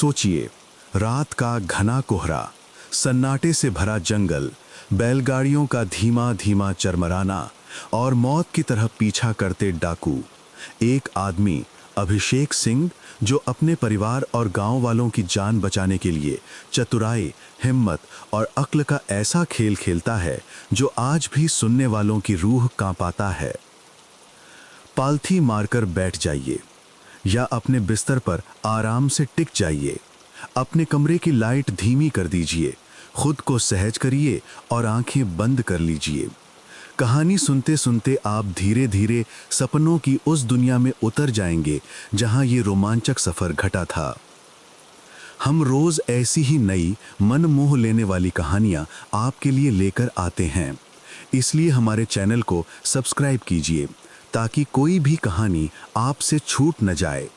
सोचिए, रात का घना कोहरा, सन्नाटे से भरा जंगल, बैलगाड़ियों का धीमा धीमा चरमराना और मौत की तरह पीछा करते डाकू। एक आदमी, अभिषेक सिंह, जो अपने परिवार और गांव वालों की जान बचाने के लिए चतुराई, हिम्मत और अक्ल का ऐसा खेल खेलता है जो आज भी सुनने वालों की रूह कांपाता है। पालथी मारकर बैठ जाइए या अपने बिस्तर पर आराम से टिक जाइए। अपने कमरे की लाइट धीमी कर दीजिए, खुद को सहज करिए और आंखें बंद कर लीजिए। कहानी सुनते सुनते आप धीरे धीरे सपनों की उस दुनिया में उतर जाएंगे जहां ये रोमांचक सफर घटा था। हम रोज ऐसी ही नई मन मोह लेने वाली कहानियां आपके लिए लेकर आते हैं, इसलिए हमारे चैनल को सब्सक्राइब कीजिए ताकि कोई भी कहानी आपसे छूट न जाए।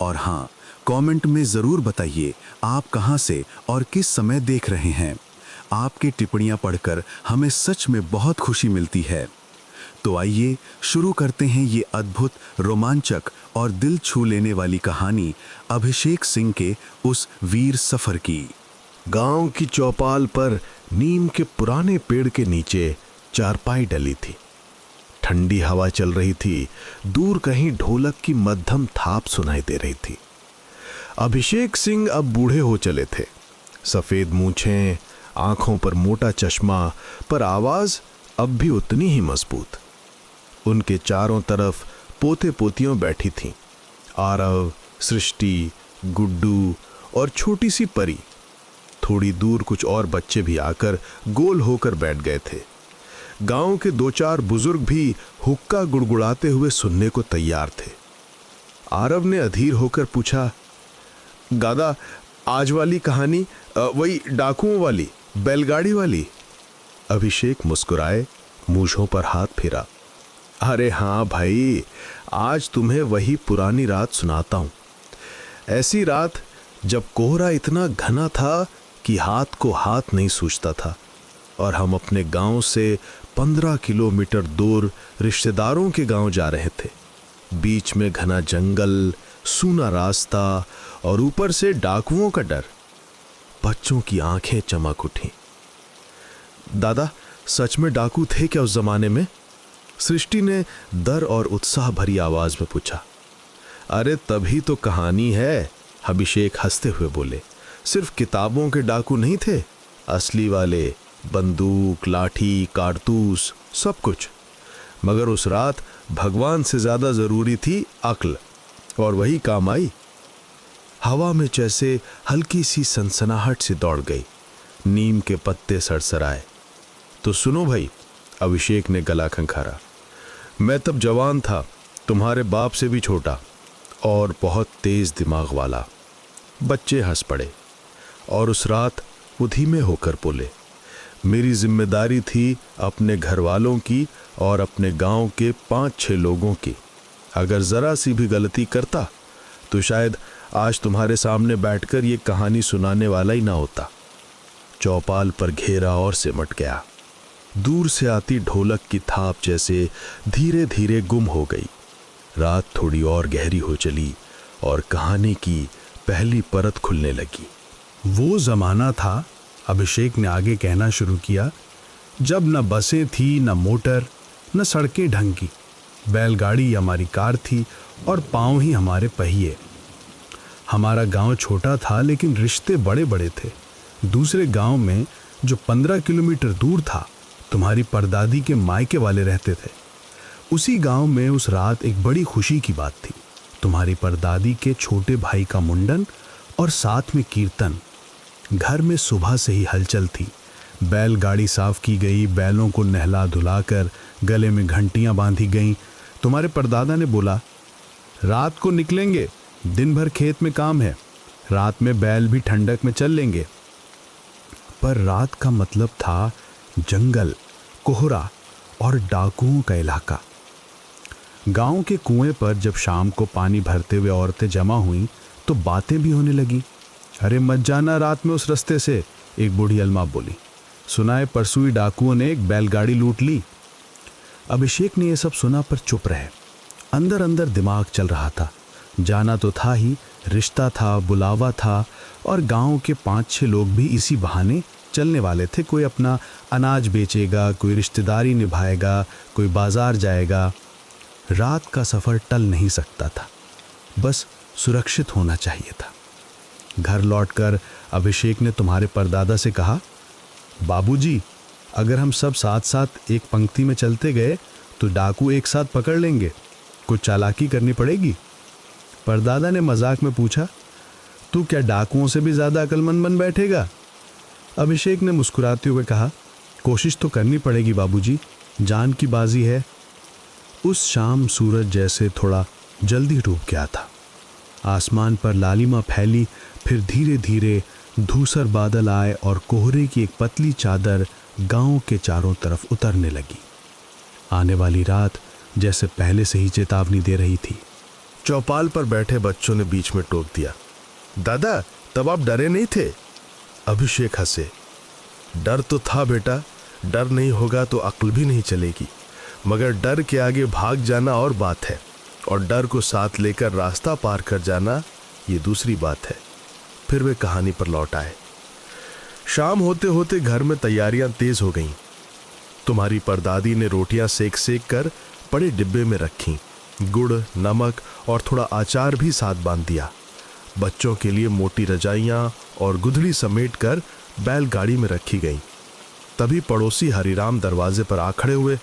और हाँ, कमेंट में ज़रूर बताइए आप कहां से और किस समय देख रहे हैं। आपकी टिप्पणियां पढ़कर हमें सच में बहुत खुशी मिलती है। तो आइए शुरू करते हैं ये अद्भुत, रोमांचक और दिल छू लेने वाली कहानी अभिषेक सिंह के उस वीर सफर की। गांव की चौपाल पर नीम के पुराने पेड़ के नीचे चारपाई डली थी। ठंडी हवा चल रही थी। दूर कहीं ढोलक की मध्यम थाप सुनाई दे रही थी। अभिषेक सिंह अब बूढ़े हो चले थे। सफेद मूंछें, आंखों पर मोटा चश्मा, पर आवाज अब भी उतनी ही मजबूत। उनके चारों तरफ पोते पोतियों बैठी थीं। आरव, सृष्टि, गुड्डू और छोटी सी परी। थोड़ी दूर कुछ और बच्चे भी आकर गोल होकर बैठ गए थे। गांव के दो चार बुजुर्ग भी हुक्का गुड़गुड़ाते हुए सुनने को तैयार थे। आरव ने अधीर होकर पूछा, दादा, आज वाली कहानी वही डाकुओं वाली, बैलगाड़ी वाली? अभिषेक मुस्कुराए, मूंछों पर हाथ फेरा। अरे हाँ भाई, आज तुम्हें वही पुरानी रात सुनाता हूं। ऐसी रात जब कोहरा इतना घना था कि हाथ को हाथ नहीं सूझता था और हम अपने गांव से 15 किलोमीटर दूर रिश्तेदारों के गांव जा रहे थे। बीच में घना जंगल, सूना रास्ता और ऊपर से डाकुओं का डर। बच्चों की आंखें चमक उठी। दादा, सच में डाकू थे क्या उस जमाने में? सृष्टि ने डर और उत्साह भरी आवाज में पूछा। अरे तभी तो कहानी है, अभिषेक हंसते हुए बोले। सिर्फ किताबों के डाकू नहीं थे, असली वाले, बंदूक, लाठी, कारतूस, सब कुछ। मगर उस रात भगवान से ज्यादा जरूरी थी अक्ल, और वही काम आई। हवा में जैसे हल्की सी सनसनाहट सी दौड़ गई। नीम के पत्ते सरसराए। तो सुनो भाई, अभिषेक ने गला खंखारा। मैं तब जवान था, तुम्हारे बाप से भी छोटा और बहुत तेज दिमाग वाला। बच्चे हंस पड़े और उस रात वो धीमे होकर बोले, मेरी जिम्मेदारी थी अपने घर वालों की और अपने गांव के 5-6 लोगों की। अगर जरा सी भी गलती करता तो शायद आज तुम्हारे सामने बैठकर ये कहानी सुनाने वाला ही ना होता। चौपाल पर घेरा और सिमट गया। दूर से आती ढोलक की थाप जैसे धीरे धीरे गुम हो गई। रात थोड़ी और गहरी हो चली और कहानी की पहली परत खुलने लगी। वो जमाना था, अभिषेक ने आगे कहना शुरू किया, जब न बसें थी, न मोटर, न सड़कें ढंग की। बैलगाड़ी हमारी कार थी और पांव ही हमारे पहिए। हमारा गांव छोटा था लेकिन रिश्ते बड़े बड़े थे। दूसरे गांव में जो 15 किलोमीटर दूर था, तुम्हारी परदादी के मायके वाले रहते थे। उसी गांव में उस रात एक बड़ी खुशी की बात थी। तुम्हारी परदादी के छोटे भाई का मुंडन और साथ में कीर्तन। घर में सुबह से ही हलचल थी। बैलगाड़ी साफ की गई, बैलों को नहला धुलाकर गले में घंटियां बांधी गईं। तुम्हारे परदादा ने बोला, रात को निकलेंगे, दिन भर खेत में काम है, रात में बैल भी ठंडक में चल लेंगे। पर रात का मतलब था जंगल, कोहरा और डाकुओं का इलाका। गांव के कुएं पर जब शाम को पानी भरते हुए औरतें जमा हुईं तो बातें भी होने लगी। अरे मत जाना रात में उस रास्ते से, एक बूढ़ी अलमा बोली। सुनाए परसों ही डाकुओं ने एक बैलगाड़ी लूट ली। अभिषेक ने यह सब सुना पर चुप रहे। अंदर अंदर दिमाग चल रहा था। जाना तो था ही, रिश्ता था, बुलावा था और गांव के 5-6 लोग भी इसी बहाने चलने वाले थे। कोई अपना अनाज बेचेगा, कोई रिश्तेदारी निभाएगा, कोई बाजार जाएगा। रात का सफ़र टल नहीं सकता था, बस सुरक्षित होना चाहिए था। घर लौटकर अभिषेक ने तुम्हारे परदादा से कहा, बाबूजी, अगर हम सब साथ साथ एक पंक्ति में चलते गए तो डाकू एक साथ पकड़ लेंगे, कुछ चालाकी करनी पड़ेगी। परदादा ने मजाक में पूछा, तू क्या डाकुओं से भी ज़्यादा अक्लमंद बन बैठेगा? अभिषेक ने मुस्कुराते हुए कहा, कोशिश तो करनी पड़ेगी बाबूजी, जान की बाजी है। उस शाम सूरज जैसे थोड़ा जल्दी डूब गया था। आसमान पर लालिमा फैली, फिर धीरे धीरे धूसर बादल आए और कोहरे की एक पतली चादर गांव के चारों तरफ उतरने लगी। आने वाली रात जैसे पहले से ही चेतावनी दे रही थी। चौपाल पर बैठे बच्चों ने बीच में टोक दिया, दादा तब आप डरे नहीं थे? अभिषेक हंसे, डर तो था बेटा, डर नहीं होगा तो अक्ल भी नहीं चलेगी, मगर डर के आगे भाग जाना और बात है, और डर को साथ लेकर रास्ता पार कर जाना ये दूसरी बात है। फिर वे कहानी पर लौट आए। शाम होते होते घर में तैयारियां तेज हो गईं। तुम्हारी परदादी ने रोटियां सेक सेक कर बड़े डिब्बे में रखीं। गुड़, नमक और थोड़ा अचार भी साथ बांध दिया। बच्चों के लिए मोटी रजाइयां और गुदड़ी समेट कर बैलगाड़ी में रखी गईं। तभी पड़ोसी हरिराम दरवाजे पर आ खड़े हुए।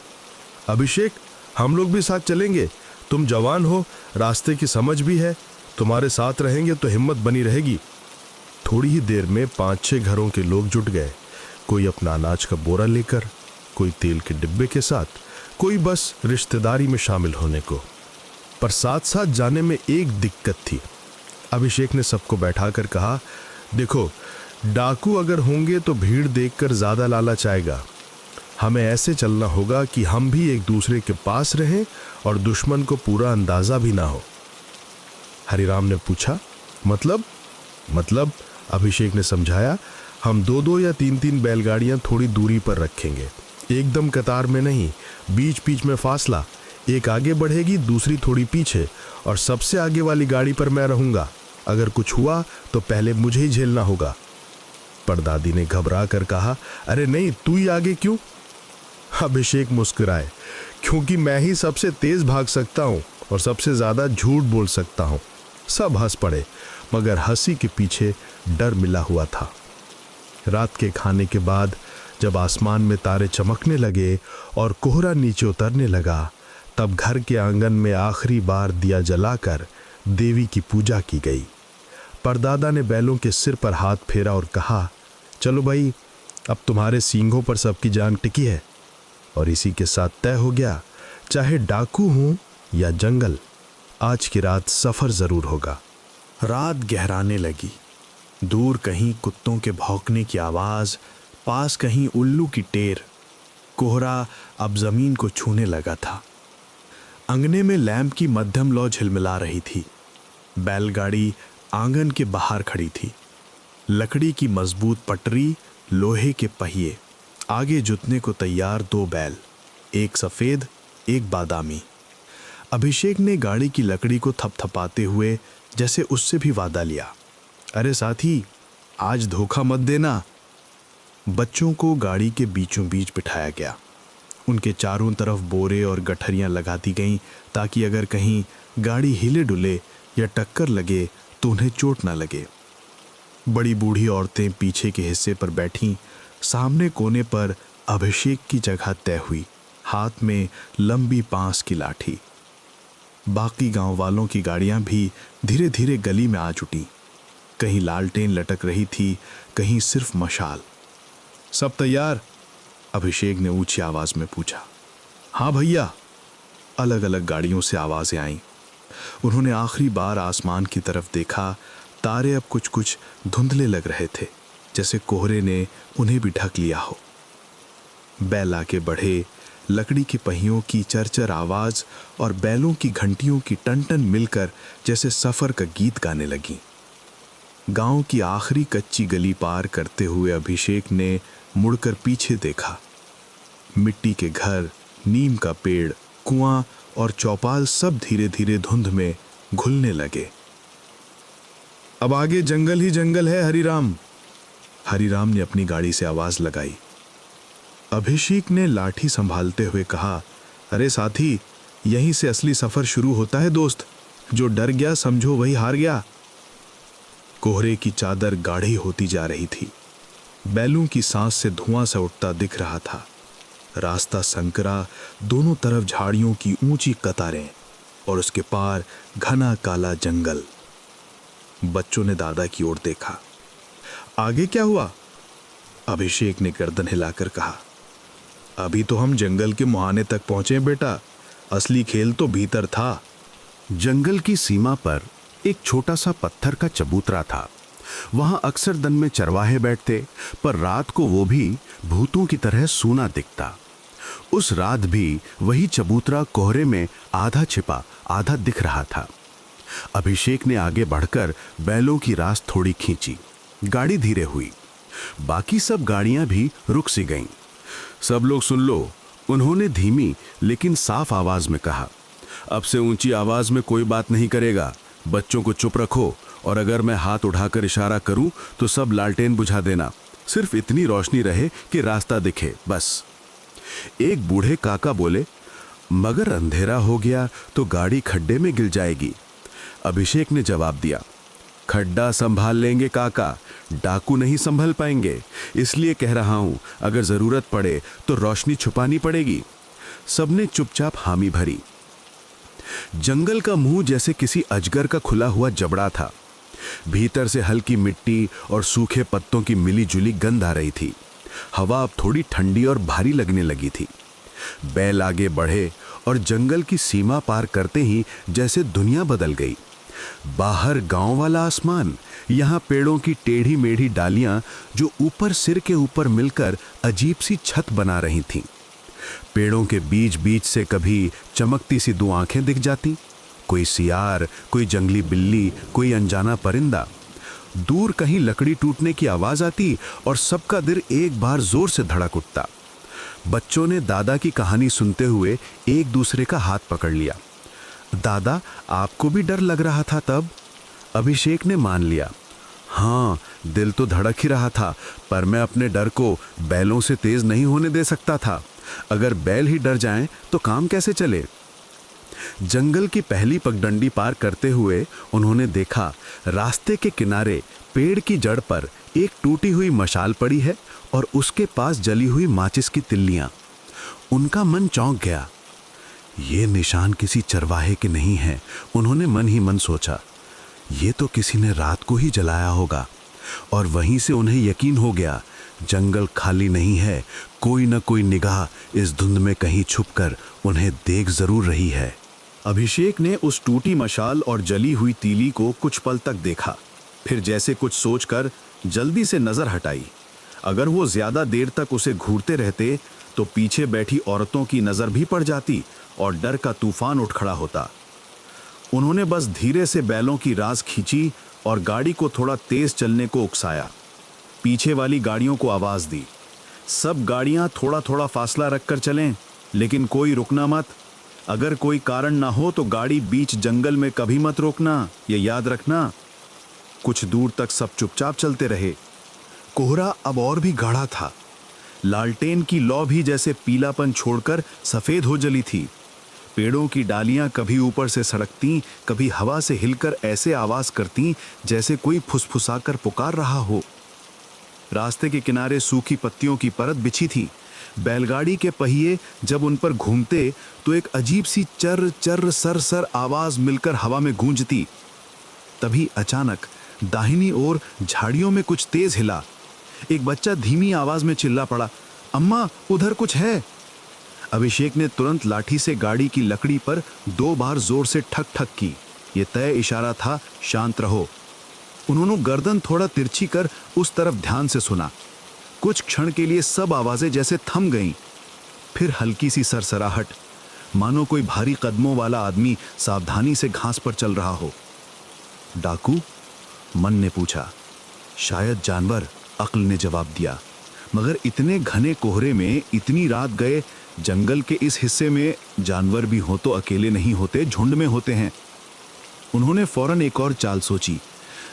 अभिषेक, हम लोग भी साथ चलेंगे, तुम जवान हो, रास्ते की समझ भी है, तुम्हारे साथ रहेंगे तो हिम्मत बनी रहेगी। थोड़ी ही देर में 5-6 घरों के लोग जुट गए। कोई अपना अनाज का बोरा लेकर, कोई तेल के डिब्बे के साथ, कोई बस रिश्तेदारी में शामिल होने को। पर साथ साथ जाने में एक दिक्कत थी। अभिषेक ने सबको बैठाकर कहा, देखो, डाकू अगर होंगे तो भीड़ देखकर ज्यादा लालच आएगा। हमें ऐसे चलना होगा कि हम भी एक दूसरे के पास रहें और दुश्मन को पूरा अंदाजा भी ना हो। हरिराम ने पूछा, मतलब अभिषेक ने समझाया, हम 2-2 या 3-3 बैलगाड़ियां थोड़ी दूरी पर रखेंगे, एकदम कतार में नहीं, बीच बीच में फासला, एक आगे बढ़ेगी, दूसरी थोड़ी पीछे, और सबसे आगे वाली गाड़ी पर मैं रहूंगा। अगर कुछ हुआ तो पहले मुझे ही झेलना होगा। परदादी ने घबरा कर कहा, अरे नहीं, तू ही आगे क्यों? अभिषेक मुस्कुराए, क्योंकि मैं ही सबसे तेज भाग सकता हूं और सबसे ज्यादा झूठ बोल सकता हूं। सब हंस पड़े, मगर हंसी के पीछे डर मिला हुआ था। रात के खाने के बाद जब आसमान में तारे चमकने लगे और कोहरा नीचे उतरने लगा, तब घर के आंगन में आखिरी बार दिया जलाकर देवी की पूजा की गई। परदादा ने बैलों के सिर पर हाथ फेरा और कहा, चलो भाई, अब तुम्हारे सींगों पर सबकी जान टिकी है। और इसी के साथ तय हो गया, चाहे डाकू हों या जंगल, आज की रात सफर जरूर होगा। रात गहराने लगी। दूर कहीं कुत्तों के भौंकने की आवाज, पास कहीं उल्लू की टेर। कोहरा अब जमीन को छूने लगा था। अंगने में लैंप की मध्यम लौ झिलमिला रही थी। बैलगाड़ी आंगन के बाहर खड़ी थी। लकड़ी की मजबूत पटरी, लोहे के पहिए, आगे जुतने को तैयार 2 बैल, एक सफेद एक बादामी। अभिषेक ने गाड़ी की लकड़ी को थपथपाते हुए जैसे उससे भी वादा लिया, अरे साथी, आज धोखा मत देना। बच्चों को गाड़ी के बीचों बीच बिठाया गया। उनके चारों तरफ बोरे और गठरियां लगा दी गईं ताकि अगर कहीं गाड़ी हिले डुले या टक्कर लगे तो उन्हें चोट ना लगे। बड़ी बूढ़ी औरतें पीछे के हिस्से पर बैठीं। सामने कोने पर अभिषेक की जगह तय हुई, हाथ में लंबी बांस की लाठी। बाकी गांव वालों की गाड़ियां भी धीरे धीरे गली में आ जुटी। कहीं लालटेन लटक रही थी, कहीं सिर्फ मशाल। सब तैयार? अभिषेक ने ऊंची आवाज में पूछा। हाँ भैया, अलग अलग गाड़ियों से आवाजें आईं। उन्होंने आखिरी बार आसमान की तरफ देखा। तारे अब कुछ कुछ धुंधले लग रहे थे, जैसे कोहरे ने उन्हें भी ढक लिया हो। बैल आके बढ़े। लकड़ी के पहियों की चरचर आवाज और बैलों की घंटियों की टन-टन मिलकर जैसे सफर का गीत गाने लगी। गांव की आखिरी कच्ची गली पार करते हुए अभिषेक ने मुड़कर पीछे देखा। मिट्टी के घर, नीम का पेड़, कुआं और चौपाल सब धीरे धीरे धुंध में घुलने लगे। अब आगे जंगल ही जंगल है हरिराम। हरिराम ने अपनी गाड़ी से आवाज लगाई। अभिषेक ने लाठी संभालते हुए कहा, अरे साथी, यहीं से असली सफर शुरू होता है दोस्त। जो डर गया समझो वही हार गया। कोहरे की चादर गाढ़ी होती जा रही थी। बैलों की सांस से धुआं सा उठता दिख रहा था। रास्ता संकरा, दोनों तरफ झाड़ियों की ऊंची कतारें और उसके पार घना काला जंगल। बच्चों ने दादा की ओर देखा। आगे क्या हुआ? अभिषेक ने गर्दन हिलाकर कहा, अभी तो हम जंगल के मुहाने तक पहुंचे बेटा, असली खेल तो भीतर था। जंगल की सीमा पर एक छोटा सा पत्थर का चबूतरा था। वहां अक्सर दिन में चरवाहे बैठते, पर रात को वो भी भूतों की तरह सूना दिखता। उस रात भी वही चबूतरा कोहरे में आधा छिपा आधा दिख रहा था। अभिषेक ने आगे बढ़कर बैलों की रास थोड़ी खींची। गाड़ी धीरे हुई। बाकी सब गाड़ियां भी रुक सी गईं। सब लोग सुन लो, उन्होंने धीमी लेकिन साफ आवाज में कहा। अब से ऊंची आवाज में कोई बात नहीं करेगा। बच्चों को चुप रखो, और अगर मैं हाथ उठाकर इशारा करूं तो सब लालटेन बुझा देना। सिर्फ इतनी रोशनी रहे कि रास्ता दिखे, बस। एक बूढ़े काका बोले, मगर अंधेरा हो गया तो गाड़ी खड्डे में गिर जाएगी। अभिषेक ने जवाब दिया, खड्डा संभाल लेंगे काका, डाकू नहीं संभल पाएंगे। इसलिए कह रहा हूं, अगर जरूरत पड़े तो रोशनी छुपानी पड़ेगी। सबने चुपचाप हामी भरी। जंगल का मुंह जैसे किसी अजगर का खुला हुआ जबड़ा था। भीतर से हल्की मिट्टी और सूखे पत्तों की मिली जुली गंध आ रही थी। हवा अब थोड़ी ठंडी और भारी लगने लगी थी। बैल आगे बढ़े और जंगल की सीमा पार करते ही जैसे दुनिया बदल गई। बाहर गांव वाला आसमान, यहां पेड़ों की टेढ़ी मेढ़ी डालियां जो ऊपर सिर के ऊपर मिलकर अजीब सी छत बना रही थीं। पेड़ों के बीच बीच से कभी चमकती सी दो आंखें दिख जाती। कोई सियार, कोई जंगली बिल्ली, कोई अनजाना परिंदा। दूर कहीं लकड़ी टूटने की आवाज आती और सबका दिल एक बार जोर से धड़क उठता। बच्चों ने दादा की कहानी सुनते हुए एक दूसरे का हाथ पकड़ लिया। दादा, आपको भी डर लग रहा था तब? अभिषेक ने मान लिया। हाँ, दिल तो धड़क ही रहा था, पर मैं अपने डर को बैलों से तेज नहीं होने दे सकता था। अगर बैल ही डर जाएं तो काम कैसे चले? जंगल की पहली पगडंडी पार करते हुए उन्होंने देखा, रास्ते के किनारे पेड़ की जड़ पर एक टूटी हुई मशाल पड़ी है और उसके पास जली हुई माचिस की तिल्लियां। उनका मन चौंक गया। ये निशान किसी चरवाहे के नहीं है, उन्होंने मन ही मन सोचा। ये तो किसी ने रात को ही जलाया होगा। और वहीं से उन्हें यकीन हो गया, जंगल खाली नहीं है, कोई न कोई निगाह इस धुंध में कहीं छुपकर उन्हें देख जरूर रही है। अभिषेक ने उस टूटी मशाल और जली हुई तीली को कुछ पल तक देखा, फिर जैसे कुछ सोचकर जल्दी से नजर हटाई। अगर वो ज्यादा देर तक उसे घूरते रहते तो पीछे बैठी औरतों की नजर भी पड़ जाती और डर का तूफान उठ खड़ा होता। उन्होंने बस धीरे से बैलों की रास खींची और गाड़ी को थोड़ा तेज चलने को उकसाया। पीछे वाली गाड़ियों को आवाज दी, सब गाड़ियां थोड़ा थोड़ा फासला रखकर चलें, लेकिन कोई रुकना मत। अगर कोई कारण ना हो तो गाड़ी बीच जंगल में कभी मत रोकना, ये याद रखना। कुछ दूर तक सब चुपचाप चलते रहे। कोहरा अब और भी गाढ़ा था। लालटेन की लौ भी जैसे पीलापन छोड़कर सफेद हो जली थी। पेड़ों की डालियां कभी ऊपर से सड़कती, कभी हवा से हिलकर ऐसे आवाज करती जैसे कोई फुसफुसाकर पुकार रहा हो। रास्ते के किनारे सूखी पत्तियों की परत बिछी थी। बैलगाड़ी के पहिए जब उन पर घूमते तो एक अजीब सी चर चर सर सर आवाज मिलकर हवा में गूंजती। तभी अचानक दाहिनी ओर झाड़ियों में कुछ तेज हिला। एक बच्चा धीमी आवाज में चिल्ला पड़ा, अम्मा, उधर कुछ है। अभिषेक ने तुरंत लाठी से गाड़ी की लकड़ी पर 2 बार जोर से ठक ठक की। यह तय इशारा था, शांत रहो। उन्होंने गर्दन थोड़ा तिरछी कर उस तरफ ध्यान से सुना। कुछ क्षण के लिए सब आवाजें जैसे थम गईं। फिर हल्की सी सरसराहट, मानो कोई भारी कदमों वाला आदमी सावधानी से घास पर चल रहा हो। डाकू? मन ने पूछा। शायद जानवर, अक्ल ने जवाब दिया। मगर इतने घने कोहरे में इतनी रात गए, जंगल के इस हिस्से में जानवर भी हो तो अकेले नहीं होते, झुंड में होते हैं। उन्होंने फौरन एक और चाल सोची।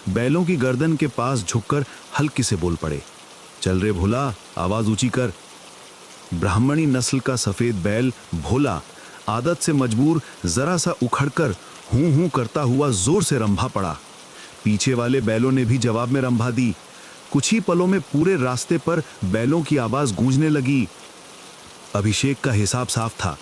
बैलों की गर्दन के पास झुककर हल्के से बोल पड़े, चल रे भोला, आवाज ऊंची कर। ब्राह्मणी नस्ल का सफेद बैल भोला आदत से मजबूर जरा सा उखड़कर हूं हूं करता हुआ जोर से रंभा पड़ा। पीछे वाले बैलों ने भी जवाब में रंभा दी। कुछ ही पलों में पूरे रास्ते पर बैलों की आवाज गूंजने लगी। अभिषेक का हिसाब साफ था,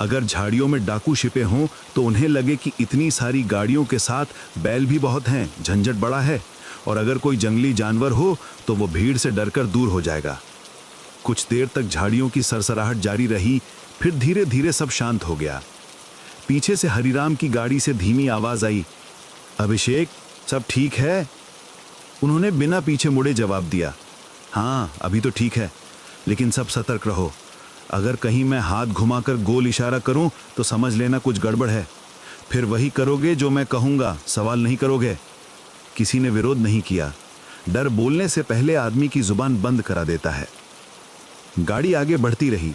अगर झाड़ियों में डाकू छिपे हों तो उन्हें लगे कि इतनी सारी गाड़ियों के साथ बैल भी बहुत हैं, झंझट बड़ा है, और अगर कोई जंगली जानवर हो तो वो भीड़ से डरकर दूर हो जाएगा। कुछ देर तक झाड़ियों की सरसराहट जारी रही, फिर धीरे धीरे सब शांत हो गया। पीछे से हरिराम की गाड़ी से धीमी आवाज आई, अभिषेक सब ठीक है? उन्होंने बिना पीछे मुड़े जवाब दिया, हाँ अभी तो ठीक है, लेकिन सब सतर्क रहो। अगर कहीं मैं हाथ घुमाकर गोल इशारा करूं तो समझ लेना कुछ गड़बड़ है। फिर वही करोगे जो मैं कहूंगा, सवाल नहीं करोगे। किसी ने विरोध नहीं किया। डर बोलने से पहले आदमी की जुबान बंद करा देता है। गाड़ी आगे बढ़ती रही।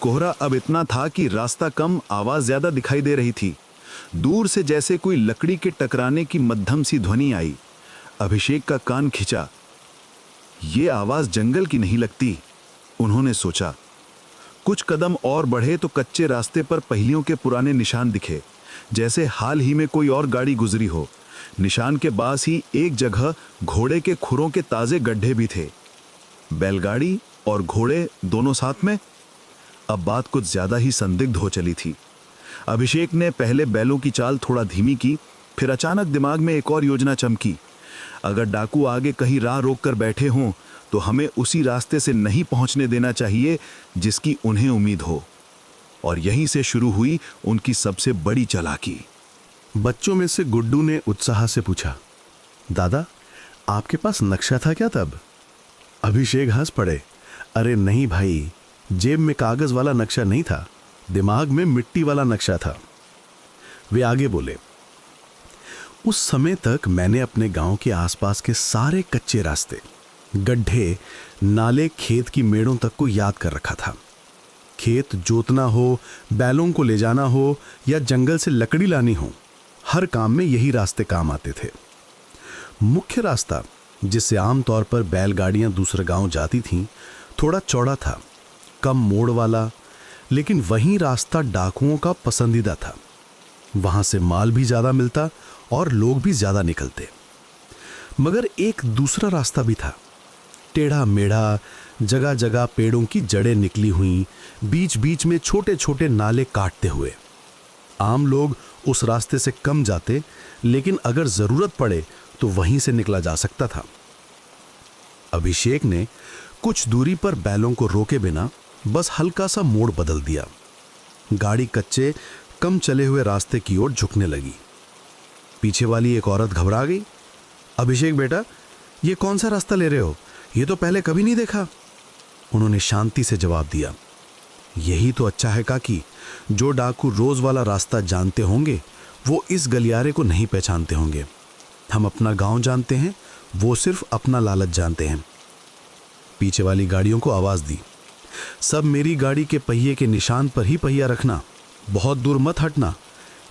कोहरा अब इतना था कि रास्ता कम, आवाज ज्यादा दिखाई दे रही थी। दूर से जैसे कोई लकड़ी के टकराने की मध्यम सी ध्वनि आई। अभिषेक का कान खिंचा। ये आवाज जंगल की नहीं लगती, उन्होंने सोचा। कुछ कदम और बढ़े तो कच्चे रास्ते पर पहियों के पुराने निशान दिखे, जैसे हाल ही में कोई और गाड़ी गुजरी हो। निशान के पास ही एक जगह घोड़े के खुरों के ताजे गड्ढे भी थे। बैलगाड़ी और घोड़े दोनों साथ में? अब बात कुछ ज्यादा ही संदिग्ध हो चली थी। अभिषेक ने पहले बैलों की चाल थोड़ा धीमी की, फिर अचानक दिमाग में एक और योजना चमकी। अगर डाकू आगे कहीं राह रोक कर बैठे हों तो हमें उसी रास्ते से नहीं पहुंचने देना चाहिए जिसकी उन्हें उम्मीद हो। और यहीं से शुरू हुई उनकी सबसे बड़ी चालाकी। बच्चों में से गुड्डू ने उत्साह से पूछा, दादा आपके पास नक्शा था क्या तब? अभिषेक हंस पड़े, अरे नहीं भाई, जेब में कागज वाला नक्शा नहीं था, दिमाग में मिट्टी वाला नक्शा था। वे आगे बोले, उस समय तक मैंने अपने गांव के आसपास के सारे कच्चे रास्ते, गड्ढे, नाले, खेत की मेड़ों तक को याद कर रखा था। खेत जोतना हो, बैलों को ले जाना हो या जंगल से लकड़ी लानी हो, हर काम में यही रास्ते काम आते थे। मुख्य रास्ता जिससे आमतौर पर बैलगाड़ियां दूसरे गांव जाती थीं, थोड़ा चौड़ा था, कम मोड़ वाला, लेकिन वही रास्ता डाकुओं का पसंदीदा था। वहां से माल भी ज्यादा मिलता और लोग भी ज्यादा निकलते। मगर एक दूसरा रास्ता भी था, टेढ़ा मेढ़ा, जगह जगह पेड़ों की जड़ें निकली हुई, बीच बीच में छोटे छोटे नाले काटते हुए। आम लोग उस रास्ते से कम जाते, लेकिन अगर जरूरत पड़े तो वहीं से निकला जा सकता था। अभिषेक ने कुछ दूरी पर बैलों को रोके बिना बस हल्का सा मोड़ बदल दिया। गाड़ी कच्चे, कम चले हुए रास्ते की ओर झुकने लगी। पीछे वाली एक औरत घबरा गई। अभिषेक बेटा, ये कौन सा रास्ता ले रहे हो? ये तो पहले कभी नहीं देखा। उन्होंने शांति से जवाब दिया, यही तो अच्छा है काकी, जो डाकू रोज वाला रास्ता जानते होंगे वो इस गलियारे को नहीं पहचानते होंगे। हम अपना गांव जानते हैं, वो सिर्फ अपना लालच जानते हैं। पीछे वाली गाड़ियों को आवाज दी, सब मेरी गाड़ी के पहिए के निशान पर ही पहिया रखना, बहुत दूर मत हटना।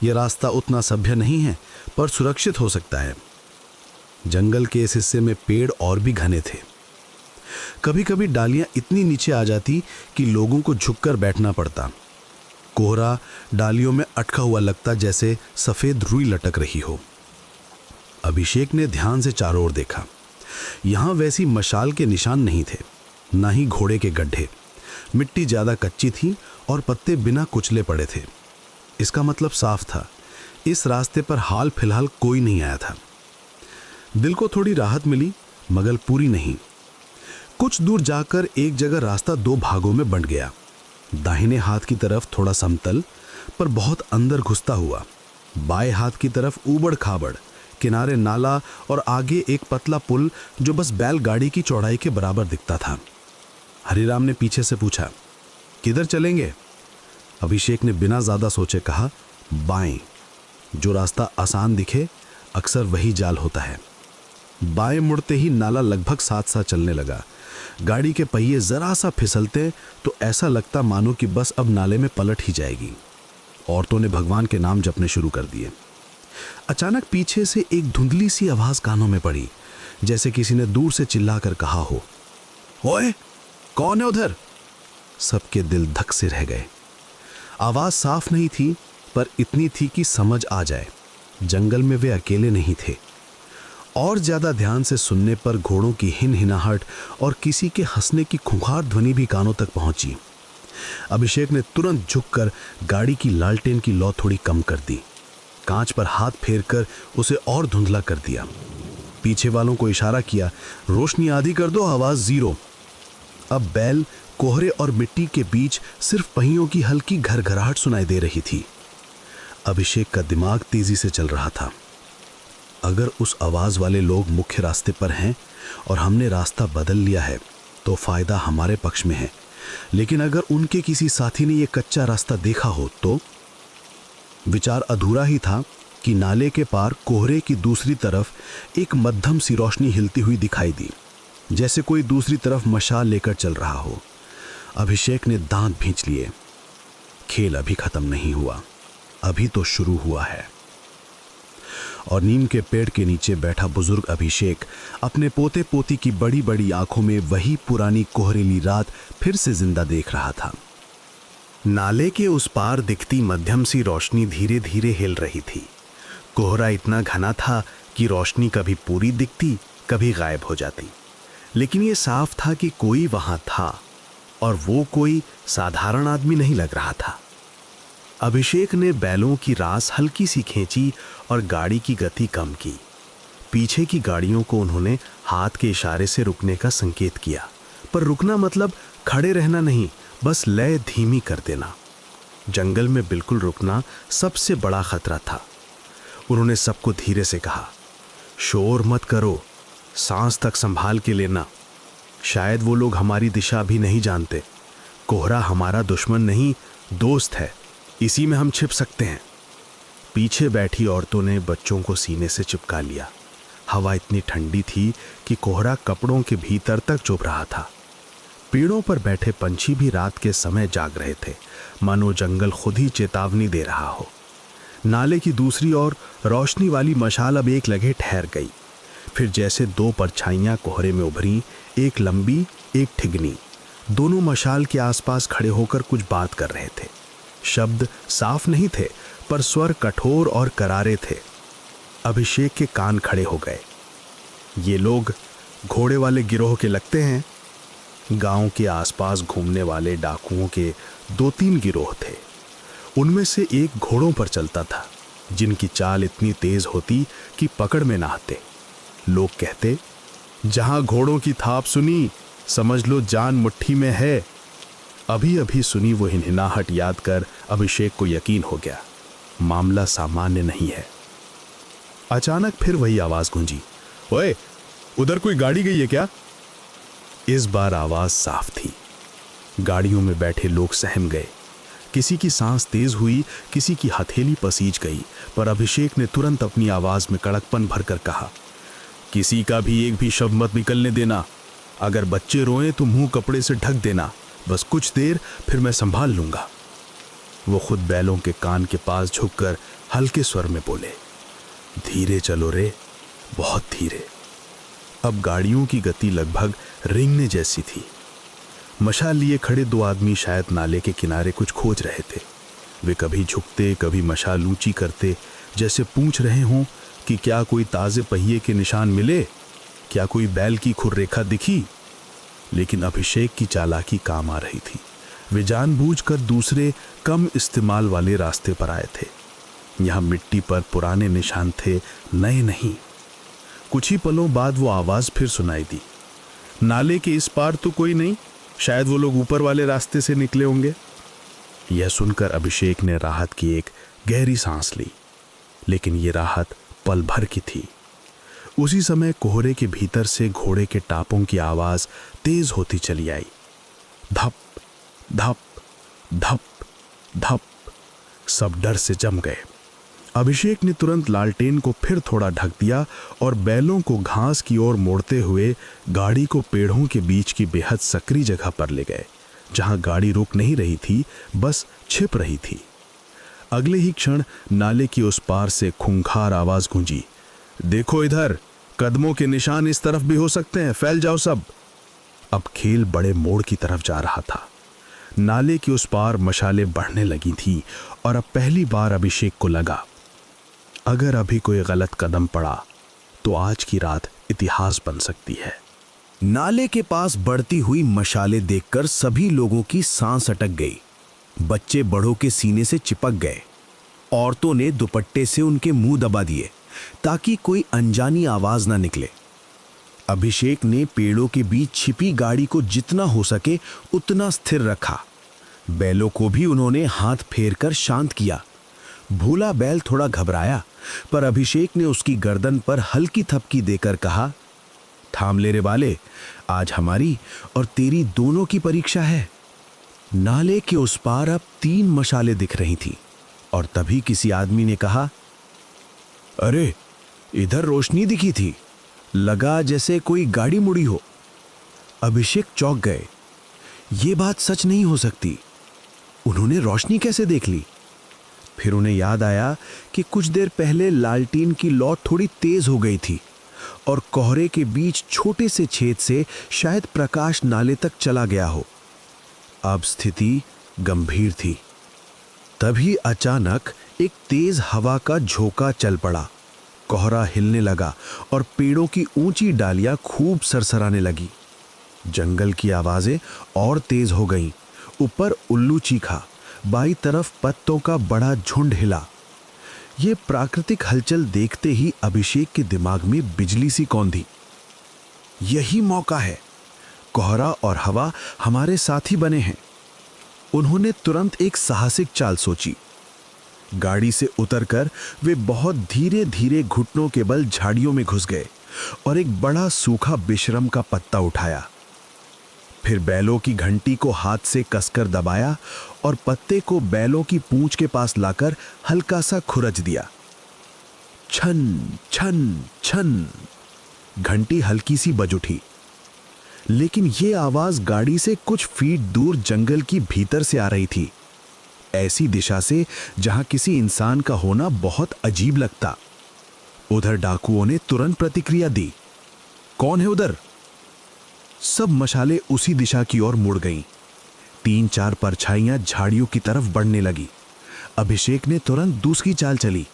यह रास्ता उतना सभ्य नहीं है पर सुरक्षित हो सकता है। जंगल के इस हिस्से में पेड़ और भी घने थे। कभी कभी डालियां इतनी नीचे आ जाती कि लोगों को झुककर बैठना पड़ता। कोहरा डालियों में अटका हुआ लगता, जैसे सफेद रुई लटक रही हो। अभिषेक ने ध्यान से चारों ओर देखा। यहां वैसी मशाल के निशान नहीं थे, ना ही घोड़े के गड्ढे। मिट्टी ज्यादा कच्ची थी और पत्ते बिना कुचले पड़े थे। इसका मतलब साफ था, इस रास्ते पर हाल फिलहाल कोई नहीं आया था। दिल को थोड़ी राहत मिली, मगर पूरी नहीं। कुछ दूर जाकर एक जगह रास्ता दो भागों में बंट गया। दाहिने हाथ की तरफ थोड़ा समतल पर बहुत अंदर घुसता हुआ, बाएं हाथ की तरफ ऊबड़ खाबड़, किनारे नाला और आगे एक पतला पुल जो बस बैलगाड़ी की चौड़ाई के बराबर दिखता था। हरिराम ने पीछे से पूछा, किधर चलेंगे? अभिषेक ने बिना ज्यादा सोचे कहा, बाएं। जो रास्ता आसान दिखे अक्सर वही जाल होता है। बाएं मुड़ते ही नाला लगभग साथ साथ चलने लगा। गाड़ी के पहिए जरा सा फिसलते तो ऐसा लगता मानो कि बस अब नाले में पलट ही जाएगी। औरतों ने भगवान के नाम जपने शुरू कर दिए। अचानक पीछे से एक धुंधली सी आवाज कानों में पड़ी, जैसे किसी ने दूर से चिल्लाकर कहा हो, ओए, कौन है उधर? सबके दिल धक से रह गए। आवाज साफ नहीं थी, पर इतनी थी कि समझ आ जाए जंगल में वे अकेले नहीं थे। और ज्यादा ध्यान से सुनने पर घोड़ों की हिनहिनाहट और किसी के हंसने की खुंखार ध्वनि भी कानों तक पहुंची। अभिषेक ने तुरंत झुककर गाड़ी की लालटेन की लौ थोड़ी कम कर दी, कांच पर हाथ फेरकर उसे और धुंधला कर दिया। पीछे वालों को इशारा किया, रोशनी आधी कर दो, आवाज 0। अब बैल, कोहरे और मिट्टी के बीच सिर्फ पहियों की हल्की घरघराहट सुनाई दे रही थी। अभिषेक का दिमाग तेजी से चल रहा था। अगर उस आवाज वाले लोग मुख्य रास्ते पर हैं और हमने रास्ता बदल लिया है तो फायदा हमारे पक्ष में है, लेकिन अगर उनके किसी साथी ने यह कच्चा रास्ता देखा हो तो? विचार अधूरा ही था कि नाले के पार कोहरे की दूसरी तरफ एक मध्यम सी रोशनी हिलती हुई दिखाई दी, जैसे कोई दूसरी तरफ मशाल लेकर चल रहा हो। अभिषेक ने दांत भींच लिए। खेल अभी खत्म नहीं हुआ, अभी तो शुरू हुआ है। और नीम के पेड़ के नीचे बैठा बुजुर्ग अभिषेक अपने पोते पोती की बड़ी बड़ी आंखों में वही पुरानी कोहरेली रात फिर से जिंदा देख रहा था। नाले के उस पार दिखती मध्यम सी रोशनी धीरे धीरे हिल रही थी। कोहरा इतना घना था कि रोशनी कभी पूरी दिखती, कभी गायब हो जाती, लेकिन ये साफ था कि कोई वहां था, और वो कोई साधारण आदमी नहीं लग रहा था। अभिषेक ने बैलों की रास हल्की सी खींची और गाड़ी की गति कम की। पीछे की गाड़ियों को उन्होंने हाथ के इशारे से रुकने का संकेत किया, पर रुकना मतलब खड़े रहना नहीं, बस लय धीमी कर देना। जंगल में बिल्कुल रुकना सबसे बड़ा खतरा था। उन्होंने सबको धीरे से कहा, शोर मत करो, सांस तक संभाल के लेना। शायद वो लोग हमारी दिशा भी नहीं जानते। कोहरा हमारा दुश्मन नहीं, दोस्त है, इसी में हम छिप सकते हैं। पीछे बैठी औरतों ने बच्चों को सीने से चिपका लिया। हवा इतनी ठंडी थी कि कोहरा कपड़ों के भीतर तक चुभ रहा था। पेड़ों पर बैठे पंछी भी रात के समय जाग रहे थे, मानो जंगल खुद ही चेतावनी दे रहा हो। नाले की दूसरी ओर रोशनी वाली मशाल अब एक लगे ठहर गई। फिर जैसे दो परछाइयां कोहरे में उभरी, एक लंबी, एक ठिगनी। दोनों मशाल के आसपास खड़े होकर कुछ बात कर रहे थे। शब्द साफ नहीं थे, पर स्वर कठोर और करारे थे। अभिषेक के कान खड़े हो गए। ये लोग घोड़े वाले गिरोह के लगते हैं। गांव के आसपास घूमने वाले डाकुओं के 2-3 गिरोह थे। उनमें से एक घोड़ों पर चलता था, जिनकी चाल इतनी तेज होती कि पकड़ में ना आते। लोग कहते, जहां घोड़ों की थाप सुनी, समझ लो जान मुट्ठी में है। अभी अभी सुनी वो हिनहिनाहट याद कर अभिषेक को यकीन हो गया, मामला सामान्य नहीं है। अचानक फिर वही आवाज गूंजी, ओए, उधर कोई गाड़ी गई है क्या? इस बार आवाज साफ थी। गाड़ियों में बैठे लोग सहम गए। किसी की सांस तेज हुई, किसी की हथेली पसीज गई, पर अभिषेक ने तुरंत अपनी आवाज में कड़कपन भरकर कहा, किसी का भी एक भी शब्द मत निकलने देना। अगर बच्चे रोएं तो मुंह कपड़े से ढक देना। बस कुछ देर, फिर मैं संभाल लूंगा। वो खुद बैलों के कान के पास झुककर हल्के स्वर में बोले, धीरे चलो रे, बहुत धीरे। अब गाड़ियों की गति लगभग रेंगने जैसी थी। मशाल लिए खड़े 2 आदमी शायद नाले के किनारे कुछ खोज रहे थे। वे कभी झुकते, कभी मशाल ऊंची करते, जैसे पूछ रहे हों कि क्या कोई ताजे पहिए के निशान मिले, क्या कोई बैल की खुररेखा दिखी। लेकिन अभिषेक की चालाकी काम आ रही थी। वे जानबूझकर दूसरे कम इस्तेमाल वाले रास्ते पर आए थे। यहां मिट्टी पर पुराने निशान थे, नए नहीं। कुछ ही पलों बाद वो आवाज फिर सुनाई दी, नाले के इस पार तो कोई नहीं, शायद वो लोग ऊपर वाले रास्ते से निकले होंगे। यह सुनकर अभिषेक ने राहत की एक गहरी सांस ली, लेकिन ये राहत पल भर की थी। उसी समय कोहरे के भीतर से घोड़े के टापों की आवाज तेज होती चली आई। धप धप धप धप। सब डर से जम गए। अभिषेक ने तुरंत लालटेन को फिर थोड़ा ढक दिया और बैलों को घास की ओर मोड़ते हुए गाड़ी को पेड़ों के बीच की बेहद सकरी जगह पर ले गए, जहां गाड़ी रुक नहीं रही थी, बस छिप रही थी। अगले ही क्षण नाले की उस पार से खूंखार आवाज गूंजी, देखो इधर, कदमों के निशान इस तरफ भी हो सकते हैं, फैल जाओ सब। अब खेल बड़े मोड़ की तरफ जा रहा था। नाले की उस पार मशालें बढ़ने लगी थी और अब पहली बार अभिषेक को लगा, अगर अभी कोई गलत कदम पड़ा तो आज की रात इतिहास बन सकती है। नाले के पास बढ़ती हुई मशालें देखकर सभी लोगों की सांस अटक गई। बच्चे बड़ों के सीने से चिपक गए। औरतों ने दुपट्टे से उनके मुंह दबा दिए ताकि कोई अनजानी आवाज ना निकले। अभिषेक ने पेड़ों के बीच छिपी गाड़ी को जितना हो सके उतना स्थिर रखा। बैलों को भी उन्होंने हाथ फेरकर शांत किया। भूला बैल थोड़ा घबराया, पर अभिषेक ने उसकी गर्दन पर हल्की थपकी देकर कहा, थाम ले रे बाले, आज हमारी और तेरी दोनों की परीक्षा है। नाले के उस पार अब 3 मशालें दिख रही थीं और तभी किसी आदमी ने कहा, अरे इधर रोशनी दिखी थी, लगा जैसे कोई गाड़ी मुड़ी हो। अभिषेक चौंक गए। ये बात सच नहीं हो सकती। उन्होंने रोशनी कैसे देख ली? फिर उन्हें याद आया कि कुछ देर पहले लालटीन की लौ थोड़ी तेज हो गई थी और कोहरे के बीच छोटे से छेद से शायद प्रकाश नाले तक चला गया हो। अब स्थिति गंभीर थी। तभी अचानक एक तेज हवा का झोंका चल पड़ा। कोहरा हिलने लगा और पेड़ों की ऊंची डालियां खूब सरसराने लगी। जंगल की आवाजें और तेज हो गईं। ऊपर उल्लू चीखा, बाई तरफ पत्तों का बड़ा झुंड हिला। ये प्राकृतिक हलचल देखते ही अभिषेक के दिमाग में बिजली सी कौंधी। यही मौका है, कोहरा और हवा हमारे साथी बने हैं। उन्होंने तुरंत एक साहसिक चाल सोची। गाड़ी से उतरकर वे बहुत धीरे धीरे घुटनों के बल झाड़ियों में घुस गए और एक बड़ा सूखा बिशरम का पत्ता उठाया। फिर बैलों की घंटी को हाथ से कसकर दबाया और पत्ते को बैलों की पूंछ के पास लाकर हल्का सा खुरच दिया। छन छन छन घंटी हल्की सी बज उठी, लेकिन ये आवाज गाड़ी से कुछ फीट दूर जंगल की भीतर से आ रही थी, ऐसी दिशा से जहां किसी इंसान का होना बहुत अजीब लगता। उधर डाकुओं ने तुरंत प्रतिक्रिया दी, कौन है उधर? सब मशालें उसी दिशा की ओर मुड़ गईं। 3-4 परछाइयां झाड़ियों की तरफ बढ़ने लगी। अभिषेक ने तुरंत दूसरी चाल चली।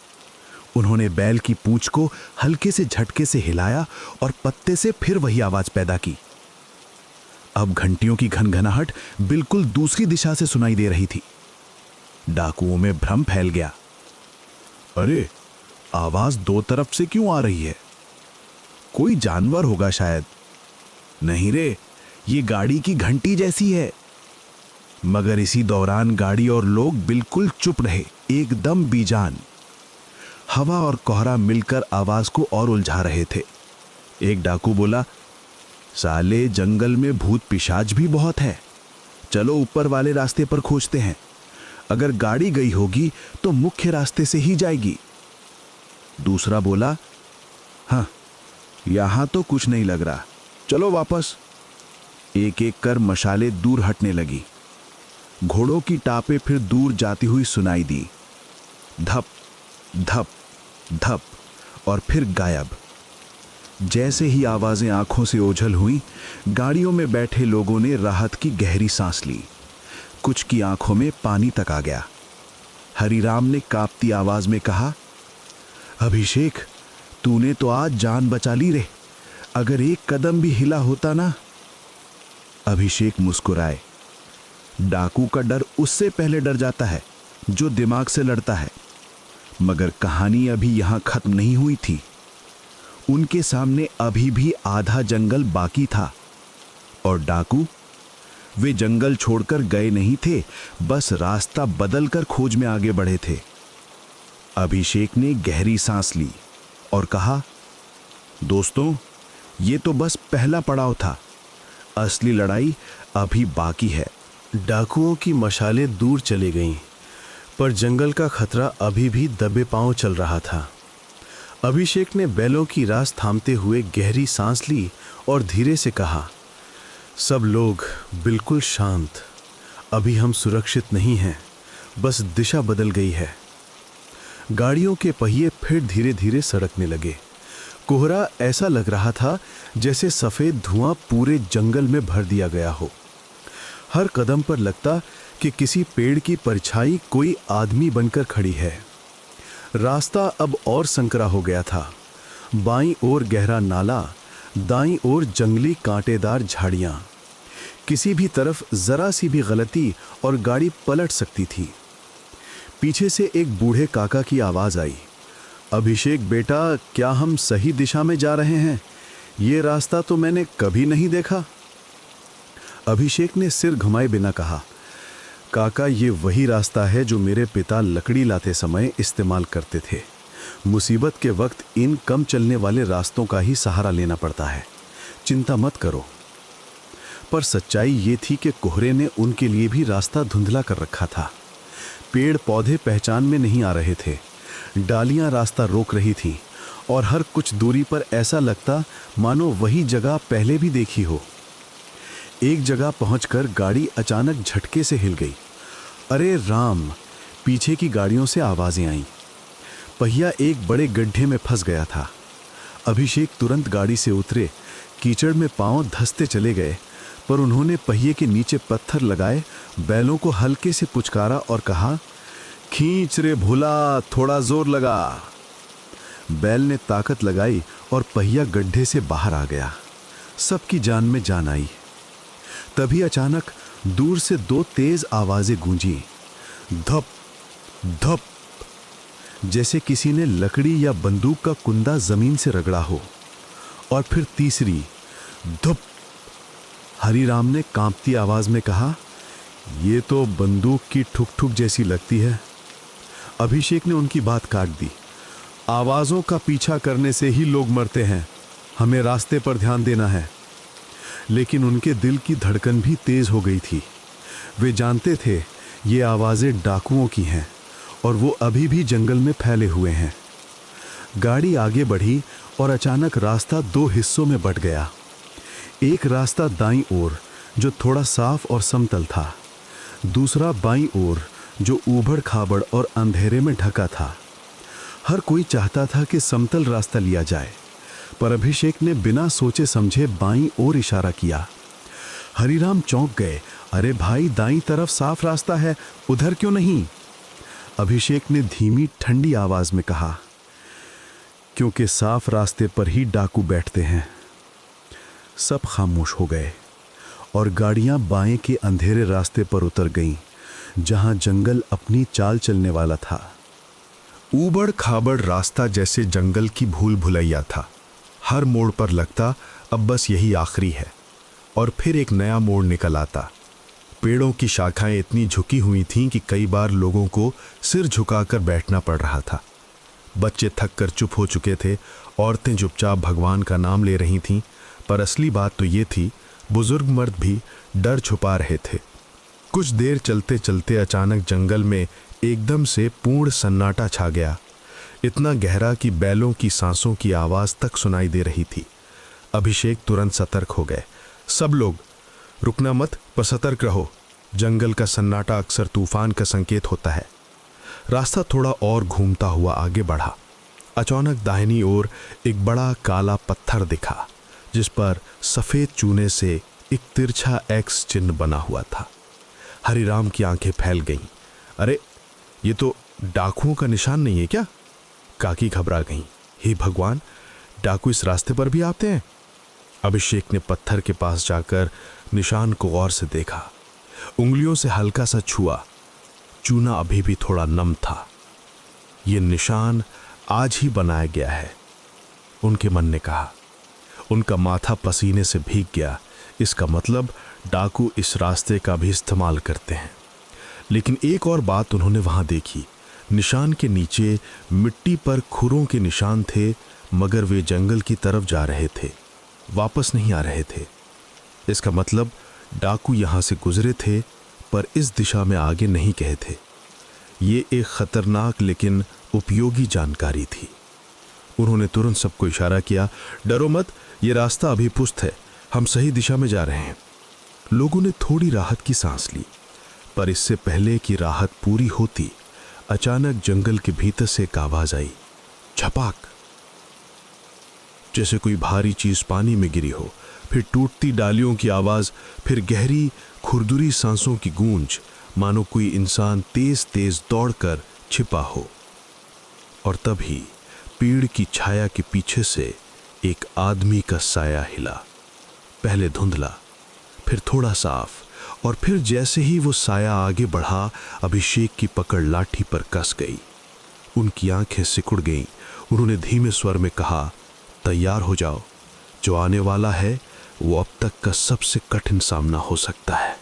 उन्होंने बैल की पूंछ को हल्के से झटके से हिलाया और पत्ते से फिर वही आवाज पैदा की। अब घंटियों की घनघनाहट बिल्कुल दूसरी दिशा से सुनाई दे रही थी। डाकुओं में भ्रम फैल गया। अरे, आवाज 2 तरफ से क्यों आ रही है? कोई जानवर होगा शायद। नहीं रे, ये गाड़ी की घंटी जैसी है। मगर इसी दौरान गाड़ी और लोग बिल्कुल चुप रहे, एकदम बेजान। हवा और कोहरा मिलकर आवाज को और उलझा रहे थे। एक डाकू बोला, साले जंगल में भूत पिशाच भी बहुत है, चलो ऊपर वाले रास्ते पर खोजते हैं। अगर गाड़ी गई होगी तो मुख्य रास्ते से ही जाएगी। दूसरा बोला, हाँ, यहां तो कुछ नहीं लग रहा, चलो वापस। एक एक कर मशालें दूर हटने लगी। घोड़ों की टापें फिर दूर जाती हुई सुनाई दी। धप धप धप और फिर गायब। जैसे ही आवाजें आंखों से ओझल हुई, गाड़ियों में बैठे लोगों ने राहत की गहरी सांस ली। कुछ की आंखों में पानी तक आ गया। हरिराम ने कांपती आवाज में कहा, अभिषेक, तूने तो आज जान बचा ली रे। अगर एक कदम भी हिला होता ना। अभिषेक मुस्कुराए। डाकू का डर उससे पहले डर जाता है जो दिमाग से लड़ता है। मगर कहानी अभी यहां खत्म नहीं हुई थी। उनके सामने अभी भी आधा जंगल बाकी था। और डाकू, वे जंगल छोड़कर गए नहीं थे, बस रास्ता बदलकर खोज में आगे बढ़े थे। अभिषेक ने गहरी सांस ली और कहा, दोस्तों, ये तो बस पहला पड़ाव था, असली लड़ाई अभी बाकी है। डाकुओं की मशालें दूर चली गईं, पर जंगल का खतरा अभी भी दबे पांव चल रहा था। अभिषेक ने बैलों की रास थामते हुए गहरी सांस ली और धीरे से कहा, सब लोग बिल्कुल शांत। अभी हम सुरक्षित नहीं हैं, बस दिशा बदल गई है। गाड़ियों के पहिए फिर धीरे धीरे सड़कने लगे। कोहरा ऐसा लग रहा था जैसे सफेद धुआं पूरे जंगल में भर दिया गया हो। हर कदम पर लगता कि किसी पेड़ की परछाई कोई आदमी बनकर खड़ी है। रास्ता अब और संकरा हो गया था। बाईं ओर गहरा नाला, दाईं ओर जंगली कांटेदार झाड़ियां। किसी भी तरफ जरा सी भी गलती और गाड़ी पलट सकती थी। पीछे से एक बूढ़े काका की आवाज आई, अभिषेक बेटा, क्या हम सही दिशा में जा रहे हैं? ये रास्ता तो मैंने कभी नहीं देखा। अभिषेक ने सिर घुमाए बिना कहा, काका, ये वही रास्ता है जो मेरे पिता लकड़ी लाते समय इस्तेमाल करते थे। मुसीबत के वक्त इन कम चलने वाले रास्तों का ही सहारा लेना पड़ता है। चिंता मत करो। पर सच्चाई ये थी कि कोहरे ने उनके लिए भी रास्ता धुंधला कर रखा था। पेड़ पौधे पहचान में नहीं आ रहे थे। डालियां रास्ता रोक रही थीं और हर कुछ दूरी पर ऐसा लगता मानो वही जगह पहले भी देखी हो। एक जगह पहुंचकर गाड़ी अचानक झटके से हिल गई। अरे राम! पीछे की गाड़ियों से आवाजें आईं। पहिया एक बड़े गड्ढे में फंस गया था। अभिषेक तुरंत गाड़ी से उतरे। कीचड़ में पांव धंसते चले गए, पर उन्होंने पहिए के नीचे पत्थर लगाए, बैलों को हल्के से पुचकारा और कहा, खींच रे भोला, थोड़ा जोर लगा। बैल ने ताकत लगाई और पहिया गड्ढे से बाहर आ गया। सबकी जान में जान आई। तभी अचानक दूर से दो तेज आवाजें गूंजी, धप धप, जैसे किसी ने लकड़ी या बंदूक का कुंदा जमीन से रगड़ा हो। और फिर तीसरी, धप। हरिराम ने कांपती आवाज में कहा, ये तो बंदूक की ठुक ठुक जैसी लगती है। अभिषेक ने उनकी बात काट दी, आवाजों का पीछा करने से ही लोग मरते हैं, हमें रास्ते पर ध्यान देना है। लेकिन उनके दिल की धड़कन भी तेज हो गई थी। वे जानते थे ये आवाजें डाकुओं की हैं और वो अभी भी जंगल में फैले हुए हैं। गाड़ी आगे बढ़ी और अचानक रास्ता दो हिस्सों में बंट गया। एक रास्ता दाईं ओर जो थोड़ा साफ और समतल था, दूसरा बाईं ओर जो ऊबड़ खाबड़ और अंधेरे में ढका था। हर कोई चाहता था कि समतल रास्ता लिया जाए, पर अभिषेक ने बिना सोचे समझे बाईं ओर इशारा किया। हरिराम चौंक गए, अरे भाई, दाईं तरफ साफ रास्ता है, उधर क्यों नहीं? अभिषेक ने धीमी ठंडी आवाज में कहा, क्योंकि साफ रास्ते पर ही डाकू बैठते हैं। सब खामोश हो गए और गाड़ियां बाएं के अंधेरे रास्ते पर उतर गईं, जहां जंगल अपनी चाल चलने वाला था। ऊबड़ खाबड़ रास्ता जैसे जंगल की भूल भुलैया था। हर मोड़ पर लगता अब बस यही आखिरी है, और फिर एक नया मोड़ निकल आता। पेड़ों की शाखाएं इतनी झुकी हुई थीं कि कई बार लोगों को सिर झुकाकर बैठना पड़ रहा था। बच्चे थक कर चुप हो चुके थे, औरतें चुपचाप भगवान का नाम ले रही थीं, पर असली बात तो ये थी, बुजुर्ग मर्द भी डर छुपा रहे थे। कुछ देर चलते चलते अचानक जंगल में एकदम से पूर्ण सन्नाटा छा गया, इतना गहरा कि बैलों की सांसों की आवाज तक सुनाई दे रही थी। अभिषेक तुरंत सतर्क हो गए, सब लोग रुकना मत, पर सतर्क रहो। जंगल का सन्नाटा अक्सर तूफान का संकेत होता है। रास्ता थोड़ा और घूमता हुआ आगे बढ़ा। अचानक दाहिनी ओर एक बड़ा काला पत्थर दिखा, जिस पर सफेद चूने से एक तिरछा एक्स चिन्ह बना हुआ था। हरिराम की आंखें फैल गईं। अरे, ये तो डाकुओं का निशान नहीं है क्या? काकी घबरा गईं। हे भगवान, डाकू इस रास्ते पर भी आते हैं? अभिषेक ने पत्थर के पास जाकर निशान को गौर से देखा। उंगलियों से हल्का सा छुआ, चूना अभी भी थोड़ा नम था। यह निशान आज ही बनाया गया है, उनके मन ने कहा। उनका माथा पसीने से भीग गया। इसका मतलब डाकू इस रास्ते का भी इस्तेमाल करते हैं। लेकिन एक और बात उन्होंने वहां देखी। निशान के नीचे मिट्टी पर खुरों के निशान थे, मगर वे जंगल की तरफ जा रहे थे, वापस नहीं आ रहे थे। इसका मतलब डाकू यहां से गुजरे थे, पर इस दिशा में आगे नहीं गए थे। ये एक खतरनाक लेकिन उपयोगी जानकारी थी। उन्होंने तुरंत सबको इशारा किया, डरो मत, ये रास्ता अभी पुस्त है, हम सही दिशा में जा रहे हैं। लोगों ने थोड़ी राहत की सांस ली, पर इससे पहले कि राहत पूरी होती, अचानक जंगल के भीतर से एक आवाज आई, झपाक, जैसे कोई भारी चीज पानी में गिरी हो। फिर टूटती डालियों की आवाज, फिर गहरी खुरदुरी सांसों की गूंज, मानो कोई इंसान तेज तेज दौड़कर छिपा हो। और तभी पेड़ की छाया के पीछे से एक आदमी का साया हिला, पहले धुंधला, फिर थोड़ा साफ, और फिर जैसे ही वो साया आगे बढ़ा, अभिषेक की पकड़ लाठी पर कस गई। उनकी आंखें सिकुड़ गईं। उन्होंने धीमे स्वर में कहा, तैयार हो जाओ, जो आने वाला है वो अब तक का सबसे कठिन सामना हो सकता है।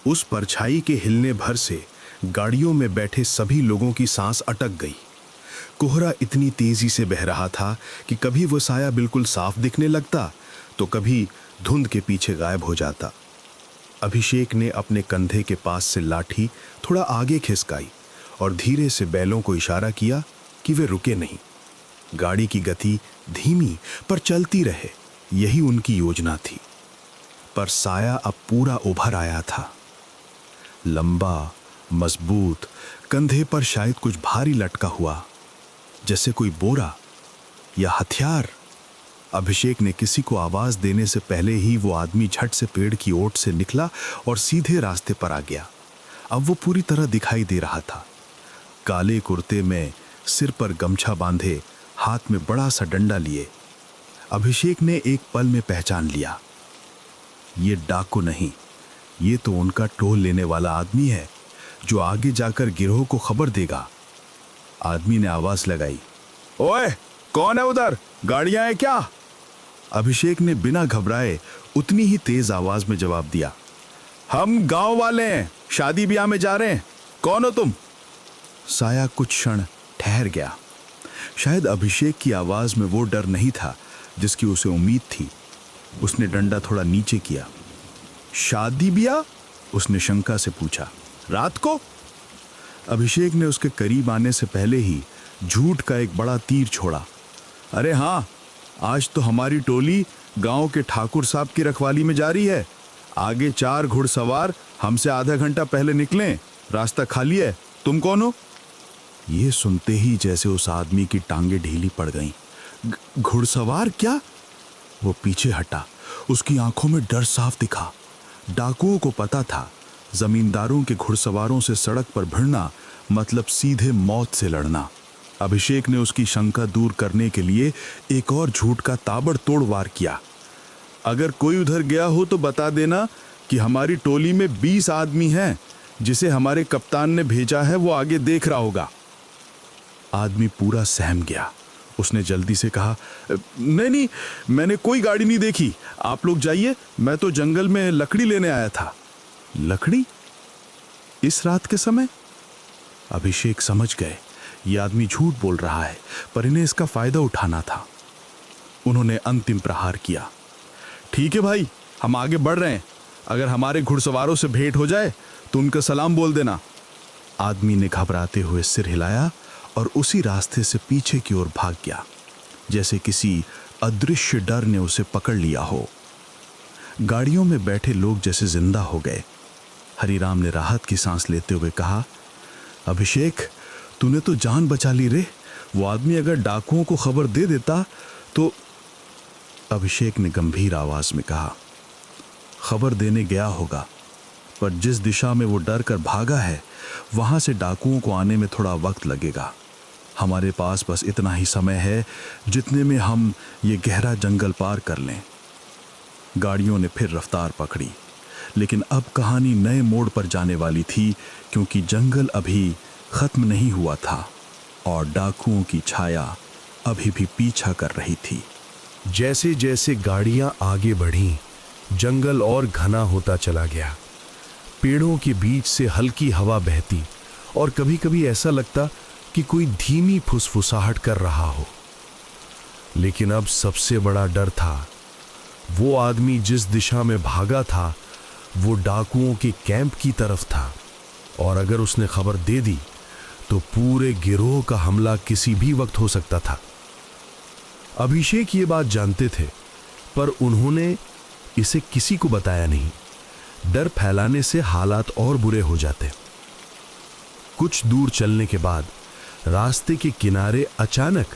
उस परछाई के हिलने भर से गाड़ियों में बैठे सभी लोगों की सांस अटक गई। कोहरा इतनी तेजी से बह रहा था कि कभी वो साया बिल्कुल साफ दिखने लगता तो कभी धुंध के पीछे गायब हो जाता। अभिषेक ने अपने कंधे के पास से लाठी थोड़ा आगे खिसकाई और धीरे से बैलों को इशारा किया कि वे रुके नहीं। गाड़ी की गति धीमी पर चलती रहे, यही उनकी योजना थी। पर साया अब पूरा उभर आया था, लंबा, मजबूत, कंधे पर शायद कुछ भारी लटका हुआ, जैसे कोई बोरा या हथियार। अभिषेक ने किसी को आवाज देने से पहले ही वो आदमी झट से पेड़ की ओट से निकला और सीधे रास्ते पर आ गया। अब वो पूरी तरह दिखाई दे रहा था, काले कुर्ते में, सिर पर गमछा बांधे, हाथ में बड़ा सा डंडा लिए। अभिषेक ने एक पल में पहचान लिया, ये डाकू नहीं, ये तो उनका टोल लेने वाला आदमी है जो आगे जाकर गिरोह को खबर देगा। आदमी ने आवाज लगाई, ओए, कौन है उधर? गाड़ियां हैं क्या? अभिषेक ने बिना घबराए उतनी ही तेज आवाज में जवाब दिया, हम गांव वाले हैं, शादी ब्याह में जा रहे हैं। कौन हो तुम? साया कुछ क्षण ठहर गया। शायद अभिषेक की आवाज में वो डर नहीं था जिसकी उसे उम्मीद थी। उसने डंडा थोड़ा नीचे किया। शादी ब्याह? उसने शंका से पूछा, रात को? अभिषेक ने उसके करीब आने से पहले ही झूठ का एक बड़ा तीर छोड़ा। अरे हाँ, आज तो हमारी टोली गांव के ठाकुर साहब की रखवाली में जा रही है। आगे 4 घुड़सवार हमसे आधा घंटा पहले निकले, रास्ता खाली है। तुम कौन हो? ये सुनते ही जैसे उस आदमी की टांगें ढीली पड़ गईं। घुड़सवार क्या? वो पीछे हटा। उसकी आंखों में डर साफ दिखा। डाकुओं को पता था, जमींदारों के घुड़सवारों से सड़क पर भिड़ना मतलब सीधे मौत से लड़ना। अभिषेक ने उसकी शंका दूर करने के लिए एक और झूठ का ताबड़तोड़ वार किया। अगर कोई उधर गया हो तो बता देना कि हमारी टोली में 20 आदमी हैं, जिसे हमारे कप्तान ने भेजा है, वो आगे देख रहा होगा। आदमी पूरा सहम गया। उसने जल्दी से कहा, नहीं, मैंने कोई गाड़ी नहीं देखी, आप लोग जाइए, मैं तो जंगल में लकड़ी लेने आया था। लकड़ी? इस रात के समय? अभिषेक समझ गए, ये आदमी झूठ बोल रहा है, पर इन्हें इसका फायदा उठाना था। उन्होंने अंतिम प्रहार किया। ठीक है भाई, हम आगे बढ़ रहे हैं, अगर हमारे घुड़सवारों से भेंट हो जाए तो उनका सलाम बोल देना। आदमी ने घबराते हुए सिर हिलाया और उसी रास्ते से पीछे की ओर भाग गया, जैसे किसी अदृश्य डर ने उसे पकड़ लिया हो। गाड़ियों में बैठे लोग जैसे जिंदा हो गए। हरिराम ने राहत की सांस लेते हुए कहा, अभिषेक, तूने तो जान बचा ली रे। वो आदमी अगर डाकुओं को खबर दे देता तो। अभिषेक ने गंभीर आवाज में कहा, खबर देने गया होगा, पर जिस दिशा में वो डर कर भागा है, वहां से डाकुओं को आने में थोड़ा वक्त लगेगा। हमारे पास बस इतना ही समय है जितने में हम ये गहरा जंगल पार कर लें। गाड़ियों ने फिर रफ्तार पकड़ी, लेकिन अब कहानी नए मोड़ पर जाने वाली थी, क्योंकि जंगल अभी खत्म नहीं हुआ था और डाकुओं की छाया अभी भी पीछा कर रही थी। जैसे जैसे गाड़ियां आगे बढ़ीं, जंगल और घना होता चला गया। पेड़ों के बीच से हल्की हवा बहती और कभी-कभी ऐसा लगता कि कोई धीमी फुसफुसाहट कर रहा हो। लेकिन अब सबसे बड़ा डर था, वो आदमी जिस दिशा में भागा था वो डाकुओं के कैंप की तरफ था, और अगर उसने खबर दे दी तो पूरे गिरोह का हमला किसी भी वक्त हो सकता था। अभिषेक ये बात जानते थे, पर उन्होंने इसे किसी को बताया नहीं। डर फैलाने से हालात और बुरे हो जाते। कुछ दूर चलने के बाद रास्ते के किनारे अचानक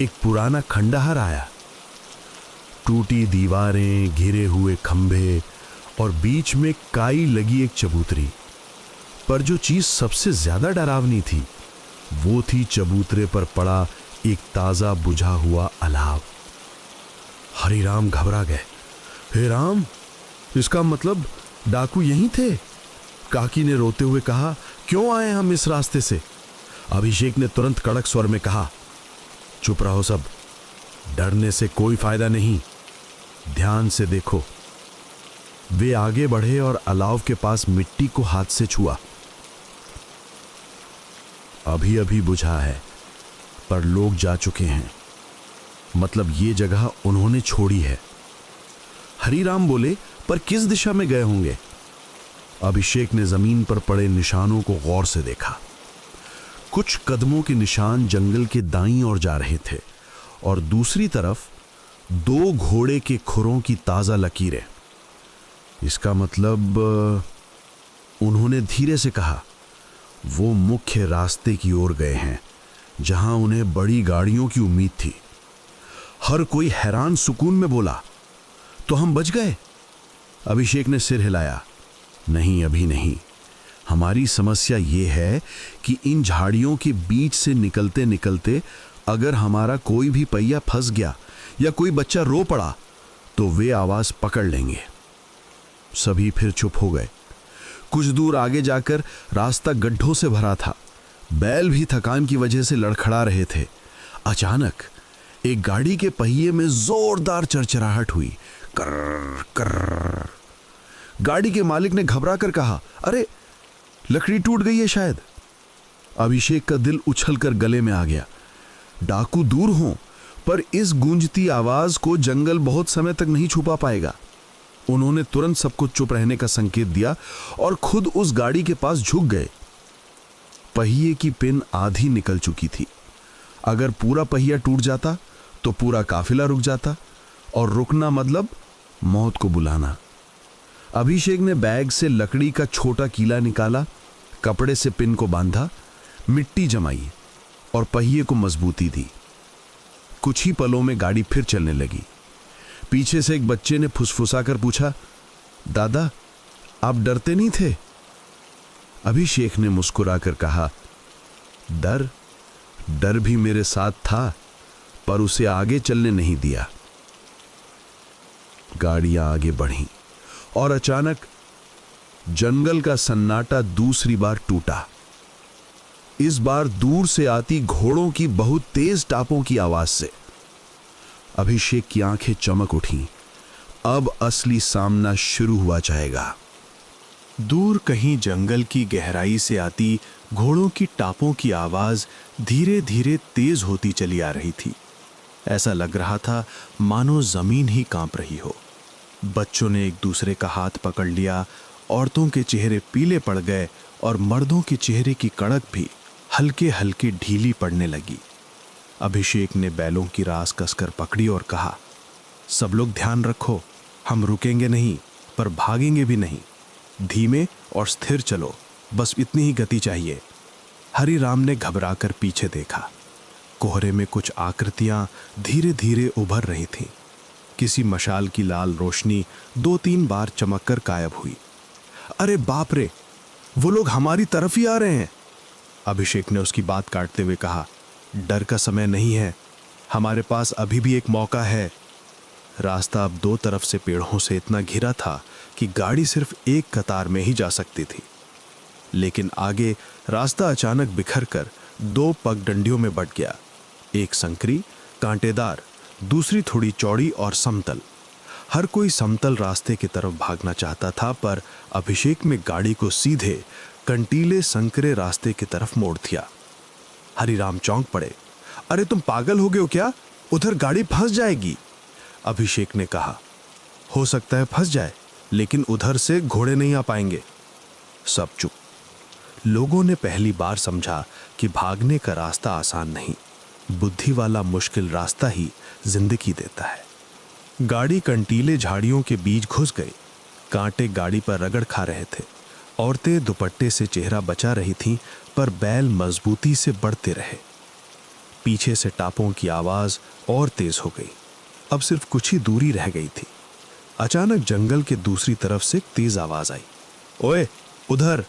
एक पुराना खंडहर आया। टूटी दीवारें, घिरे हुए खंभे और बीच में काई लगी एक चबूतरी। पर जो चीज सबसे ज्यादा डरावनी थी वो थी चबूतरे पर पड़ा एक ताजा बुझा हुआ अलाव। हरिराम घबरा गए। हे राम, इसका मतलब डाकू यहीं थे? काकी ने रोते हुए कहा, क्यों आए हम इस रास्ते से? अभिषेक ने तुरंत कड़क स्वर में कहा, चुप रहो सब, डरने से कोई फायदा नहीं, ध्यान से देखो। वे आगे बढ़े और अलाव के पास मिट्टी को हाथ से छुआ। अभी अभी बुझा है, पर लोग जा चुके हैं, मतलब ये जगह उन्होंने छोड़ी है। हरिराम बोले, पर किस दिशा में गए होंगे? अभिषेक ने जमीन पर पड़े निशानों को गौर से देखा। कुछ कदमों के निशान जंगल के दाईं ओर जा रहे थे और दूसरी तरफ 2 घोड़े के खुरों की ताजा लकीरें। इसका मतलब, उन्होंने धीरे से कहा, वो मुख्य रास्ते की ओर गए हैं जहां उन्हें बड़ी गाड़ियों की उम्मीद थी। हर कोई हैरान सुकून में बोला, तो हम बच गए? अभिषेक ने सिर हिलाया, नहीं, अभी नहीं। हमारी समस्या यह है कि इन झाड़ियों के बीच से निकलते निकलते अगर हमारा कोई भी पहिया फंस गया या कोई बच्चा रो पड़ा तो वे आवाज पकड़ लेंगे। सभी फिर चुप हो गए। कुछ दूर आगे जाकर रास्ता गड्ढों से भरा था। बैल भी थकान की वजह से लड़खड़ा रहे थे। अचानक एक गाड़ी के पहिए में जोरदार चरचराहट हुई। कर्र कर्र। गाड़ी के मालिक ने घबरा कर कहा, अरे, लकड़ी टूट गई है शायद। अभिषेक का दिल उछलकर गले में आ गया। डाकू दूर हों, पर इस गूंजती आवाज को जंगल बहुत समय तक नहीं छुपा पाएगा। उन्होंने तुरंत सबको चुप रहने का संकेत दिया और खुद उस गाड़ी के पास झुक गए। पहिए की पिन आधी निकल चुकी थी। अगर पूरा पहिया टूट जाता तो पूरा काफिला रुक जाता, और रुकना मतलब मौत को बुलाना। अभिषेक ने बैग से लकड़ी का छोटा कीला निकाला, कपड़े से पिन को बांधा, मिट्टी जमाई और पहिए को मजबूती दी। कुछ ही पलों में गाड़ी फिर चलने लगी। पीछे से एक बच्चे ने फुसफुसाकर पूछा, दादा, आप डरते नहीं थे? अभिषेक ने मुस्कुराकर कहा, डर भी मेरे साथ था, पर उसे आगे चलने नहीं दिया। गाड़ियां आगे बढ़ीं और अचानक जंगल का सन्नाटा दूसरी बार टूटा। इस बार दूर से आती घोड़ों की बहुत तेज टापों की आवाज से। अभिषेक की आंखें चमक उठीं। अब असली सामना शुरू हुआ जाएगा। दूर कहीं जंगल की गहराई से आती घोड़ों की टापों की आवाज धीरे धीरे तेज होती चली आ रही थी। ऐसा लग रहा था मानो जमीन ही कांप रही हो। बच्चों ने एक दूसरे का हाथ पकड़ लिया। औरतों के चेहरे पीले पड़ गए और मर्दों के चेहरे की कड़क भी हल्के हल्के ढीली पड़ने लगी। अभिषेक ने बैलों की रास कसकर पकड़ी और कहा, सब लोग ध्यान रखो, हम रुकेंगे नहीं पर भागेंगे भी नहीं। धीमे और स्थिर चलो, बस इतनी ही गति चाहिए। हरिराम ने घबराकर पीछे देखा। कोहरे में कुछ आकृतियां धीरे धीरे उभर रही थीं। किसी मशाल की लाल रोशनी 2-3 बार चमककर गायब हुई। अरे बाप रे, वो लोग हमारी तरफ ही आ रहे हैं। अभिषेक ने उसकी बात काटते हुए कहा, डर का समय नहीं है, हमारे पास अभी भी एक मौका है। रास्ता अब 2 तरफ से पेड़ों से इतना घिरा था कि गाड़ी सिर्फ एक कतार में ही जा सकती थी। लेकिन आगे रास्ता अचानक बिखर कर 2 पगडंडियों में बंट गया। एक संकरी, कांटेदार, दूसरी थोड़ी चौड़ी और समतल। हर कोई समतल रास्ते की तरफ भागना चाहता था, पर अभिषेक में गाड़ी को सीधे कंटीले संकरे रास्ते की तरफ मोड़ दिया। हरिराम चौंक पड़े। अरे तुम पागल हो गए हो क्या? उधर गाड़ी फंस जाएगी। अभिषेक ने कहा, हो सकता है फंस जाए, लेकिन उधर से घोड़े नहीं आ पाएंगे। सब चुप। लोगों ने पहली बार समझा कि भागने का रास्ता आसान नहीं, बुद्धि वाला मुश्किल रास्ता ही जिंदगी देता है। गाड़ी कंटीले झाड़ियों के बीच घुस गई। कांटे गाड़ी पर रगड़ खा रहे थे औरतें दुपट्टे से चेहरा बचा रही थीं, पर बैल मजबूती से बढ़ते रहे। पीछे से टापों की आवाज और तेज हो गई। अब सिर्फ कुछ ही दूरी रह गई थी। अचानक जंगल के दूसरी तरफ से एक तेज आवाज आई। ओए, उधर!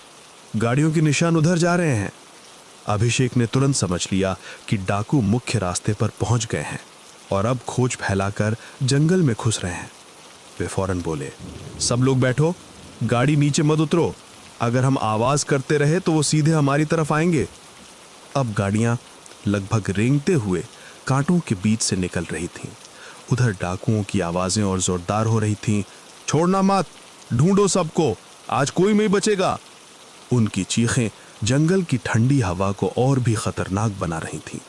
गाड़ियों के निशान उधर जा रहे हैं। अभिषेक ने तुरंत समझ लिया कि डाकू मुख्य रास्ते पर पहुंच गए हैं और अब खोज फैलाकर जंगल में घुस रहे हैं। वे फौरन बोले, सब लोग बैठो, गाड़ी नीचे मत उतरो। अगर हम आवाज करते रहे तो वो सीधे हमारी तरफ आएंगे। अब गाड़ियां लगभग रेंगते हुए कांटों के बीच से निकल रही थीं। उधर डाकुओं की आवाजें और जोरदार हो रही थीं। छोड़ना मत, ढूंढो सबको, आज कोई नहीं बचेगा। उनकी चीखें जंगल की ठंडी हवा को और भी खतरनाक बना रही थीं।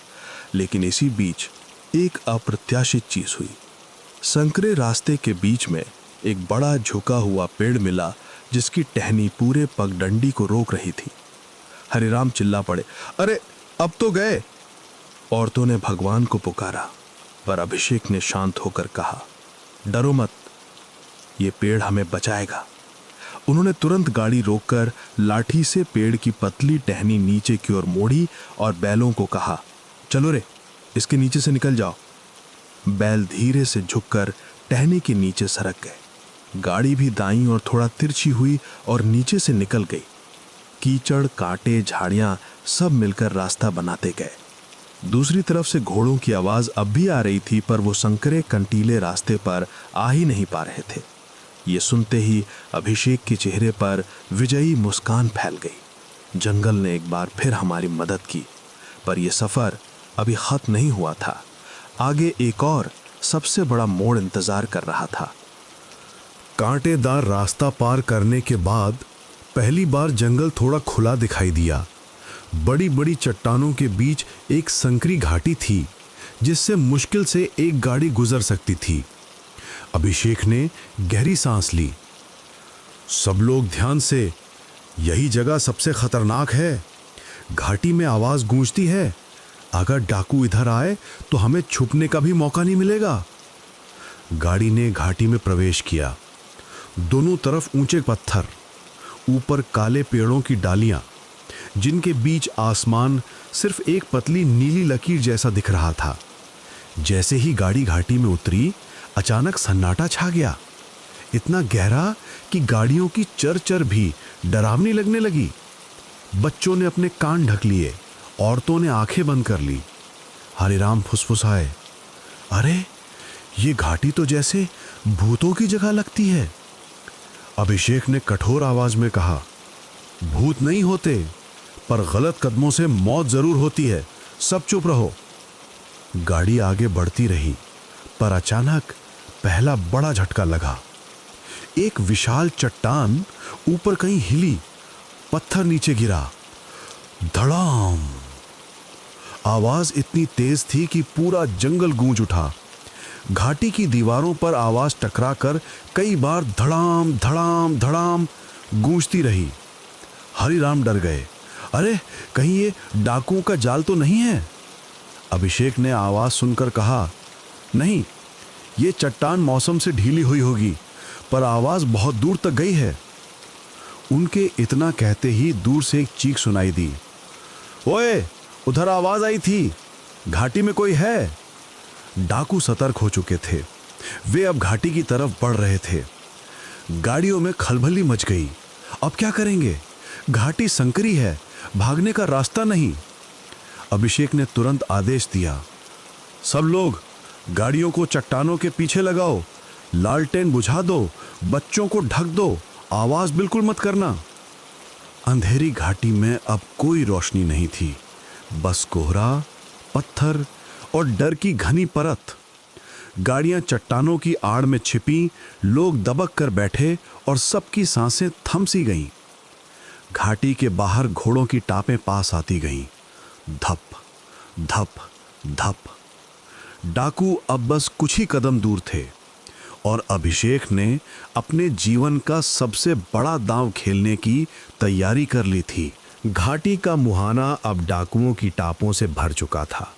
लेकिन इसी बीच एक अप्रत्याशित चीज हुई। संकरे रास्ते के बीच में एक बड़ा झुका हुआ पेड़ मिला, जिसकी टहनी पूरे पगडंडी को रोक रही थी। हरिराम चिल्ला पड़े, अरे अब तो गए। औरतों ने भगवान को पुकारा, पर अभिषेक ने शांत होकर कहा, डरो मत, ये पेड़ हमें बचाएगा। उन्होंने तुरंत गाड़ी रोककर लाठी से पेड़ की पतली टहनी नीचे की ओर मोड़ी और बैलों को कहा, चलो रे, इसके नीचे से निकल जाओ। बैल धीरे से झुककर टहनी के नीचे सरक गए। गाड़ी भी दाईं और थोड़ा तिरछी हुई और नीचे से निकल गई। कीचड़, कांटे, झाड़ियां सब मिलकर रास्ता बनाते गए। दूसरी तरफ से घोड़ों की आवाज अब भी आ रही थी, पर वो संकरे कंटीले रास्ते पर आ ही नहीं पा रहे थे। ये सुनते ही अभिषेक के चेहरे पर विजयी मुस्कान फैल गई। जंगल ने एक बार फिर हमारी मदद की, पर यह सफर अभी खत्म नहीं हुआ था। आगे एक और सबसे बड़ा मोड़ इंतजार कर रहा था। कांटेदार रास्ता पार करने के बाद पहली बार जंगल थोड़ा खुला दिखाई दिया। बड़ी बड़ी चट्टानों के बीच एक संकरी घाटी थी, जिससे मुश्किल से एक गाड़ी गुजर सकती थी। अभिषेक ने गहरी सांस ली। सब लोग ध्यान से, यही जगह सबसे खतरनाक है। घाटी में आवाज गूंजती है। अगर डाकू इधर आए तो हमें छुपने का भी मौका नहीं मिलेगा। गाड़ी ने घाटी में प्रवेश किया। दोनों तरफ ऊंचे पत्थर, ऊपर काले पेड़ों की डालियां, जिनके बीच आसमान सिर्फ एक पतली नीली लकीर जैसा दिख रहा था। जैसे ही गाड़ी घाटी में उतरी, अचानक सन्नाटा छा गया, इतना गहरा कि गाड़ियों की चर-चर भी डरावनी लगने लगी। बच्चों ने अपने कान ढक लिए, औरतों ने आंखें बंद कर ली। हरिराम फुसफुसाए, अरे ये घाटी तो जैसे भूतों की जगह लगती है। अभिषेक ने कठोर आवाज में कहा, भूत नहीं होते, पर गलत कदमों से मौत जरूर होती है। सब चुप रहो। गाड़ी आगे बढ़ती रही, पर अचानक पहला बड़ा झटका लगा। एक विशाल चट्टान ऊपर कहीं हिली, पत्थर नीचे गिरा। धड़ाम! आवाज इतनी तेज थी कि पूरा जंगल गूंज उठा। घाटी की दीवारों पर आवाज टकराकर कई बार धड़ाम धड़ाम धड़ाम गूंजती रही। हरिराम डर गए, अरे कहीं ये डाकुओं का जाल तो नहीं है। अभिषेक ने आवाज सुनकर कहा, नहीं, ये चट्टान मौसम से ढीली हुई होगी, पर आवाज बहुत दूर तक गई है। उनके इतना कहते ही दूर से एक चीख सुनाई दी, ओए, उधर आवाज आई थी, घाटी में कोई है। डाकू सतर्क हो चुके थे। वे अब घाटी की तरफ बढ़ रहे थे। गाड़ियों में खलबली मच गई। अब क्या करेंगे? घाटी संकरी है, भागने का रास्ता नहीं। अभिषेक ने तुरंत आदेश दिया, सब लोग गाड़ियों को चट्टानों के पीछे लगाओ, लालटेन बुझा दो, बच्चों को ढक दो, आवाज बिल्कुल मत करना। अंधेरी घाटी में अब कोई रोशनी नहीं थी, बस कोहरा, पत्थर और डर की घनी परत। गाड़ियां चट्टानों की आड़ में छिपी, लोग दबक कर बैठे और सबकी सांसें थम सी गईं। घाटी के बाहर घोड़ों की टापें पास आती गईं। धप धप धप। डाकू अब बस कुछ ही कदम दूर थे और अभिषेक ने अपने जीवन का सबसे बड़ा दांव खेलने की तैयारी कर ली थी। घाटी का मुहाना अब डाकुओं की टापों से भर चुका था।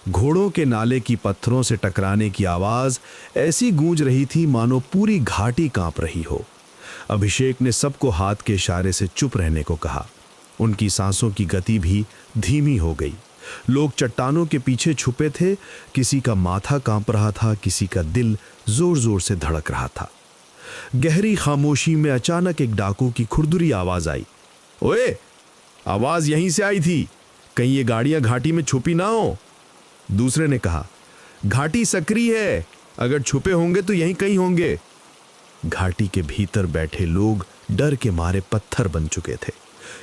घोड़ों के नाले की पत्थरों से टकराने की आवाज ऐसी गूंज रही थी मानो पूरी घाटी कांप रही हो। अभिषेक ने सबको हाथ के इशारे से चुप रहने को कहा। उनकी सांसों की गति भी धीमी हो गई। लोग चट्टानों के पीछे छुपे थे। किसी का माथा कांप रहा था, किसी का दिल जोर जोर से धड़क रहा था। गहरी खामोशी में अचानक एक डाकू की खुरदुरी आवाज आई। ओए, आवाज यहीं से आई थी, कहीं ये गाड़ियां घाटी में छुपी ना हो। दूसरे ने कहा, घाटी सक्रिय है, अगर छुपे होंगे तो यहीं कहीं होंगे। घाटी के भीतर बैठे लोग डर के मारे पत्थर बन चुके थे।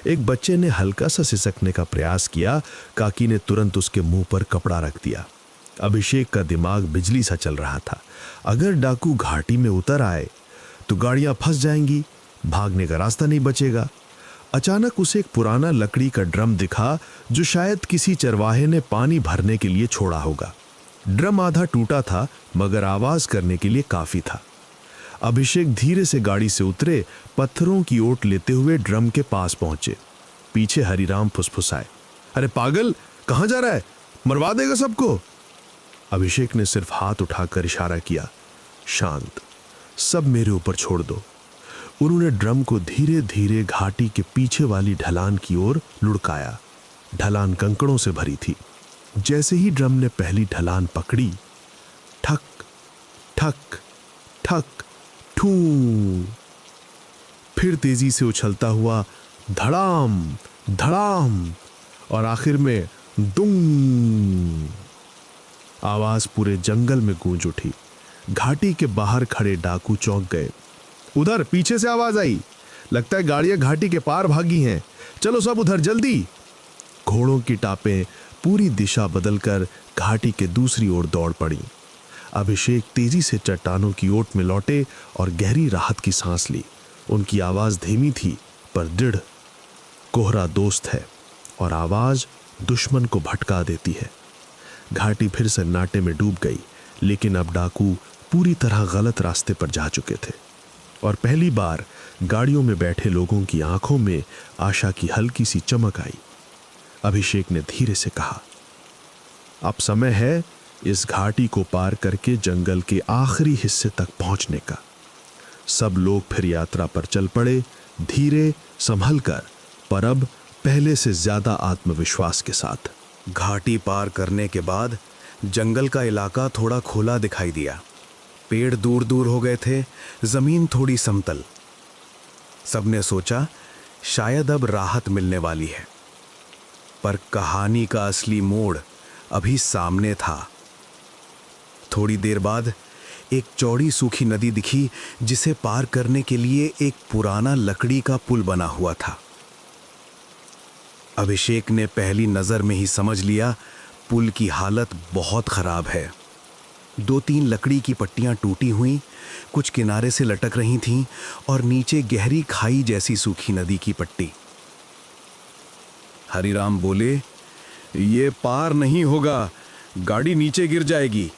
एक बच्चे ने हल्का सा सिसकने का प्रयास किया। काकी ने तुरंत उसके मुंह पर कपड़ा रख दिया। अभिषेक का दिमाग बिजली सा चल रहा था। अगर डाकू घाटी में उतर आए तो गाड़ियां फंस जाएंगी, भागने का रास्ता नहीं बचेगा। अचानक उसे एक पुराना लकड़ी का ड्रम दिखा जो शायद किसी चरवाहे ने पानी भरने के लिए छोड़ा होगा। ड्रम आधा टूटा था मगर आवाज करने के लिए काफी था। अभिषेक धीरे से गाड़ी से उतरे, पत्थरों की ओट लेते हुए ड्रम के पास पहुंचे। पीछे हरिराम फुसफुसाए, अरे पागल, कहां जा रहा है, मरवा देगा सबको। अभिषेक ने सिर्फ हाथ उठाकर इशारा किया, शांत, सब मेरे ऊपर छोड़ दो। उन्होंने ड्रम को धीरे धीरे घाटी के पीछे वाली ढलान की ओर लुढ़काया। ढलान कंकड़ों से भरी थी। जैसे ही ड्रम ने पहली ढलान पकड़ी, ठक ठक ठक ठू, फिर तेजी से उछलता हुआ धड़ाम धड़ाम और आखिर में दुंग। आवाज पूरे जंगल में गूंज उठी। घाटी के बाहर खड़े डाकू चौंक गए। उधर पीछे से आवाज आई, लगता है गाड़ियां घाटी के पार भागी हैं, चलो सब उधर जल्दी। घोड़ों की टापें पूरी दिशा बदलकर घाटी के दूसरी ओर दौड़ पड़ी। अभिषेक तेजी से चट्टानों की ओट में लौटे और गहरी राहत की सांस ली। उनकी आवाज धीमी थी पर दृढ़। कोहरा दोस्त है और आवाज दुश्मन को भटका देती है। घाटी फिर सन्नाटे में डूब गई, लेकिन अब डाकू पूरी तरह गलत रास्ते पर जा चुके थे और पहली बार गाड़ियों में बैठे लोगों की आंखों में आशा की हल्की सी चमक आई। अभिषेक ने धीरे से कहा, अब समय है इस घाटी को पार करके जंगल के आखिरी हिस्से तक पहुंचने का। सब लोग फिर यात्रा पर चल पड़े, धीरे संभल कर, पर अब पहले से ज्यादा आत्मविश्वास के साथ। घाटी पार करने के बाद जंगल का इलाका थोड़ा खुला दिखाई दिया। पेड़ दूर दूर हो गए थे, जमीन थोड़ी समतल। सबने सोचा शायद अब राहत मिलने वाली है, पर कहानी का असली मोड़ अभी सामने था। थोड़ी देर बाद एक चौड़ी सूखी नदी दिखी जिसे पार करने के लिए एक पुराना लकड़ी का पुल बना हुआ था। अभिषेक ने पहली नजर में ही समझ लिया पुल की हालत बहुत खराब है। 2-3 लकड़ी की पट्टियां टूटी हुई, कुछ किनारे से लटक रही थीं और नीचे गहरी खाई जैसी सूखी नदी की पट्टी। हरिराम बोले, ये पार नहीं होगा, गाड़ी नीचे गिर जाएगी।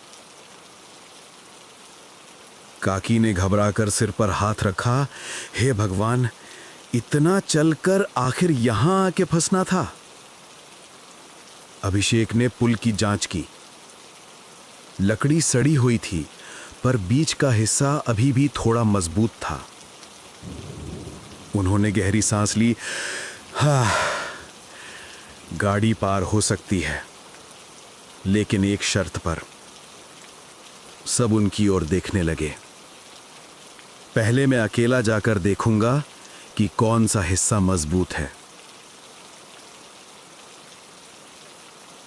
काकी ने घबराकर सिर पर हाथ रखा, हे भगवान, इतना चलकर आखिर यहां आके फंसना था। अभिषेक ने पुल की जांच की। लकड़ी सड़ी हुई थी, पर बीच का हिस्सा अभी भी थोड़ा मजबूत था। उन्होंने गहरी सांस ली। हाँ, गाड़ी पार हो सकती है, लेकिन एक शर्त पर। सब उनकी ओर देखने लगे। पहले मैं अकेला जाकर देखूंगा कि कौन सा हिस्सा मजबूत है।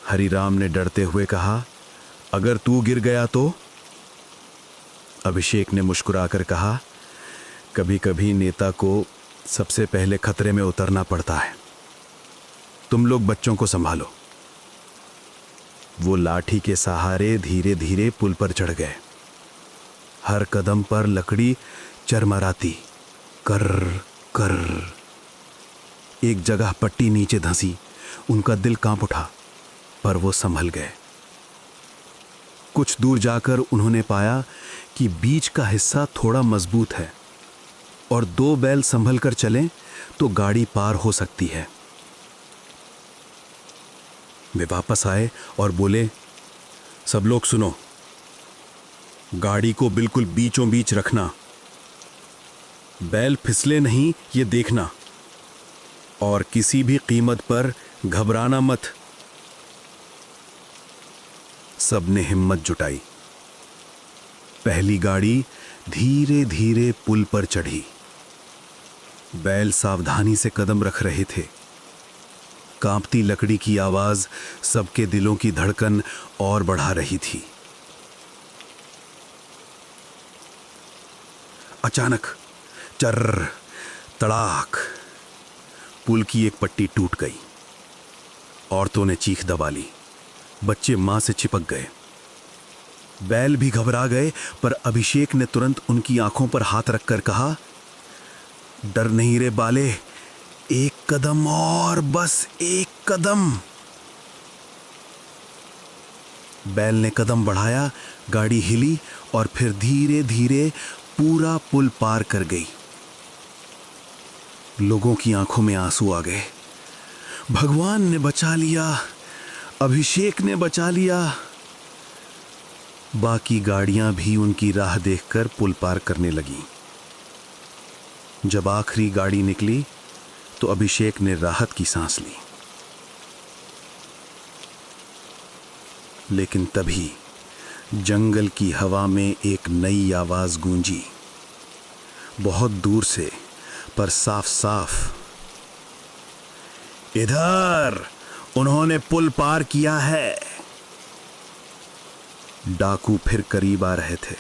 हरिराम ने डरते हुए कहा, अगर तू गिर गया तो? अभिषेक ने मुस्कुराकर कहा, कभी कभी नेता को सबसे पहले खतरे में उतरना पड़ता है। तुम लोग बच्चों को संभालो। वो लाठी के सहारे धीरे धीरे पुल पर चढ़ गए। हर कदम पर लकड़ी चरमराती, कर कर। एक जगह पट्टी नीचे धंसी, उनका दिल कांप उठा, पर वो संभल गए। कुछ दूर जाकर उन्होंने पाया कि बीच का हिस्सा थोड़ा मजबूत है और 2 बैल संभल कर चलें तो गाड़ी पार हो सकती है। वे वापस आए और बोले, सब लोग सुनो, गाड़ी को बिल्कुल बीचों बीच रखना। बैल फिसले नहीं ये देखना, और किसी भी कीमत पर घबराना मत। सबने हिम्मत जुटाई। पहली गाड़ी धीरे धीरे पुल पर चढ़ी। बैल सावधानी से कदम रख रहे थे। कांपती लकड़ी की आवाज सबके दिलों की धड़कन और बढ़ा रही थी। अचानक चर्र तड़ाक, पुल की एक पट्टी टूट गई। औरतों ने चीख दबा ली। बच्चे मां से चिपक गए। बैल भी घबरा गए, पर अभिषेक ने तुरंत उनकी आंखों पर हाथ रखकर कहा, डर नहीं रे बाले, एक कदम और, बस एक कदम। बैल ने कदम बढ़ाया, गाड़ी हिली और फिर धीरे धीरे पूरा पुल पार कर गई। लोगों की आंखों में आंसू आ गए। भगवान ने बचा लिया, अभिषेक ने बचा लिया। बाकी गाड़ियां भी उनकी राह देखकर पुल पार करने लगीं। जब आखिरी गाड़ी निकली तो अभिषेक ने राहत की सांस ली। लेकिन तभी जंगल की हवा में एक नई आवाज गूंजी, बहुत दूर से पर साफ साफ। इधर, उन्होंने पुल पार किया है। डाकू फिर करीब आ रहे थे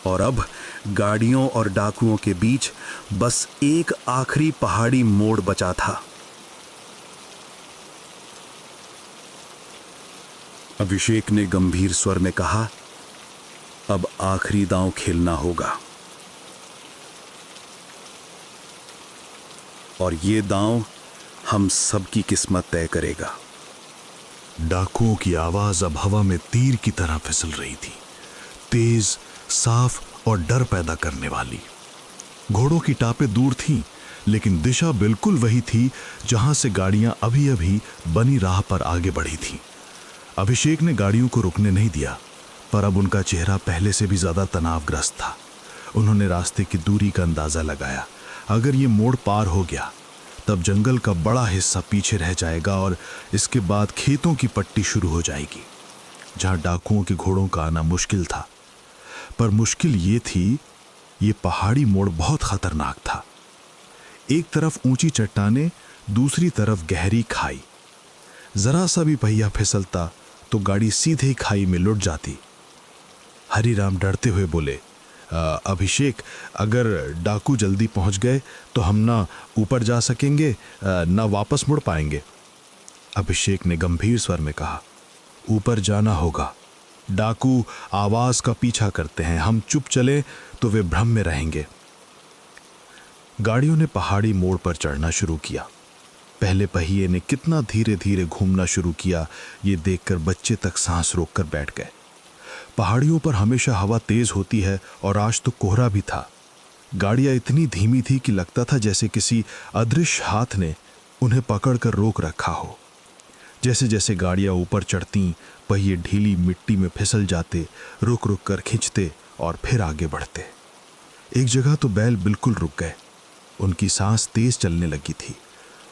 और अब गाड़ियों और डाकुओं के बीच बस एक आखिरी पहाड़ी मोड़ बचा था। अभिषेक ने गंभीर स्वर में कहा, अब आखिरी दांव खेलना होगा, और ये दांव हम सबकी किस्मत तय करेगा। डाकुओं की आवाज अब हवा में तीर की तरह फिसल रही थी, तेज, साफ और डर पैदा करने वाली। घोड़ों की टापें दूर थीं, लेकिन दिशा बिल्कुल वही थी जहां से गाड़ियां अभी अभी बनी राह पर आगे बढ़ी थीं। अभिषेक ने गाड़ियों को रुकने नहीं दिया, पर अब उनका चेहरा पहले से भी ज्यादा तनावग्रस्त था। उन्होंने रास्ते की दूरी का अंदाजा लगाया। अगर ये मोड़ पार हो गया तब जंगल का बड़ा हिस्सा पीछे रह जाएगा और इसके बाद खेतों की पट्टी शुरू हो जाएगी, जहां डाकुओं के घोड़ों का आना मुश्किल था। पर मुश्किल ये थी, ये पहाड़ी मोड़ बहुत खतरनाक था। एक तरफ ऊंची चट्टानें, दूसरी तरफ गहरी खाई। जरा सा भी पहिया फिसलता तो गाड़ी सीधे खाई में लुढ़ जाती। हरिराम डरते हुए बोले, अभिषेक, अगर डाकू जल्दी पहुंच गए तो हम ना ऊपर जा सकेंगे, ना वापस मुड़ पाएंगे। अभिषेक ने गंभीर स्वर में कहा, ऊपर जाना होगा। डाकू आवाज का पीछा करते हैं, हम चुप चले तो वे भ्रम में रहेंगे। गाड़ियों ने पहाड़ी मोड़ पर चढ़ना शुरू किया। पहले पहिए ने कितना धीरे धीरे घूमना शुरू किया, ये देखकर बच्चे तक सांस रोककर बैठ गए। पहाड़ियों पर हमेशा हवा तेज होती है और आज तो कोहरा भी था। गाड़ियां इतनी धीमी थी कि लगता था जैसे किसी अदृश्य हाथ ने उन्हें पकड़कर रोक रखा हो। जैसे जैसे गाड़ियां ऊपर चढ़ती, पहिए ढीली मिट्टी में फिसल जाते, रुक रुक कर खींचते और फिर आगे बढ़ते। एक जगह तो बैल बिल्कुल रुक गए। उनकी सांस तेज चलने लगी थी।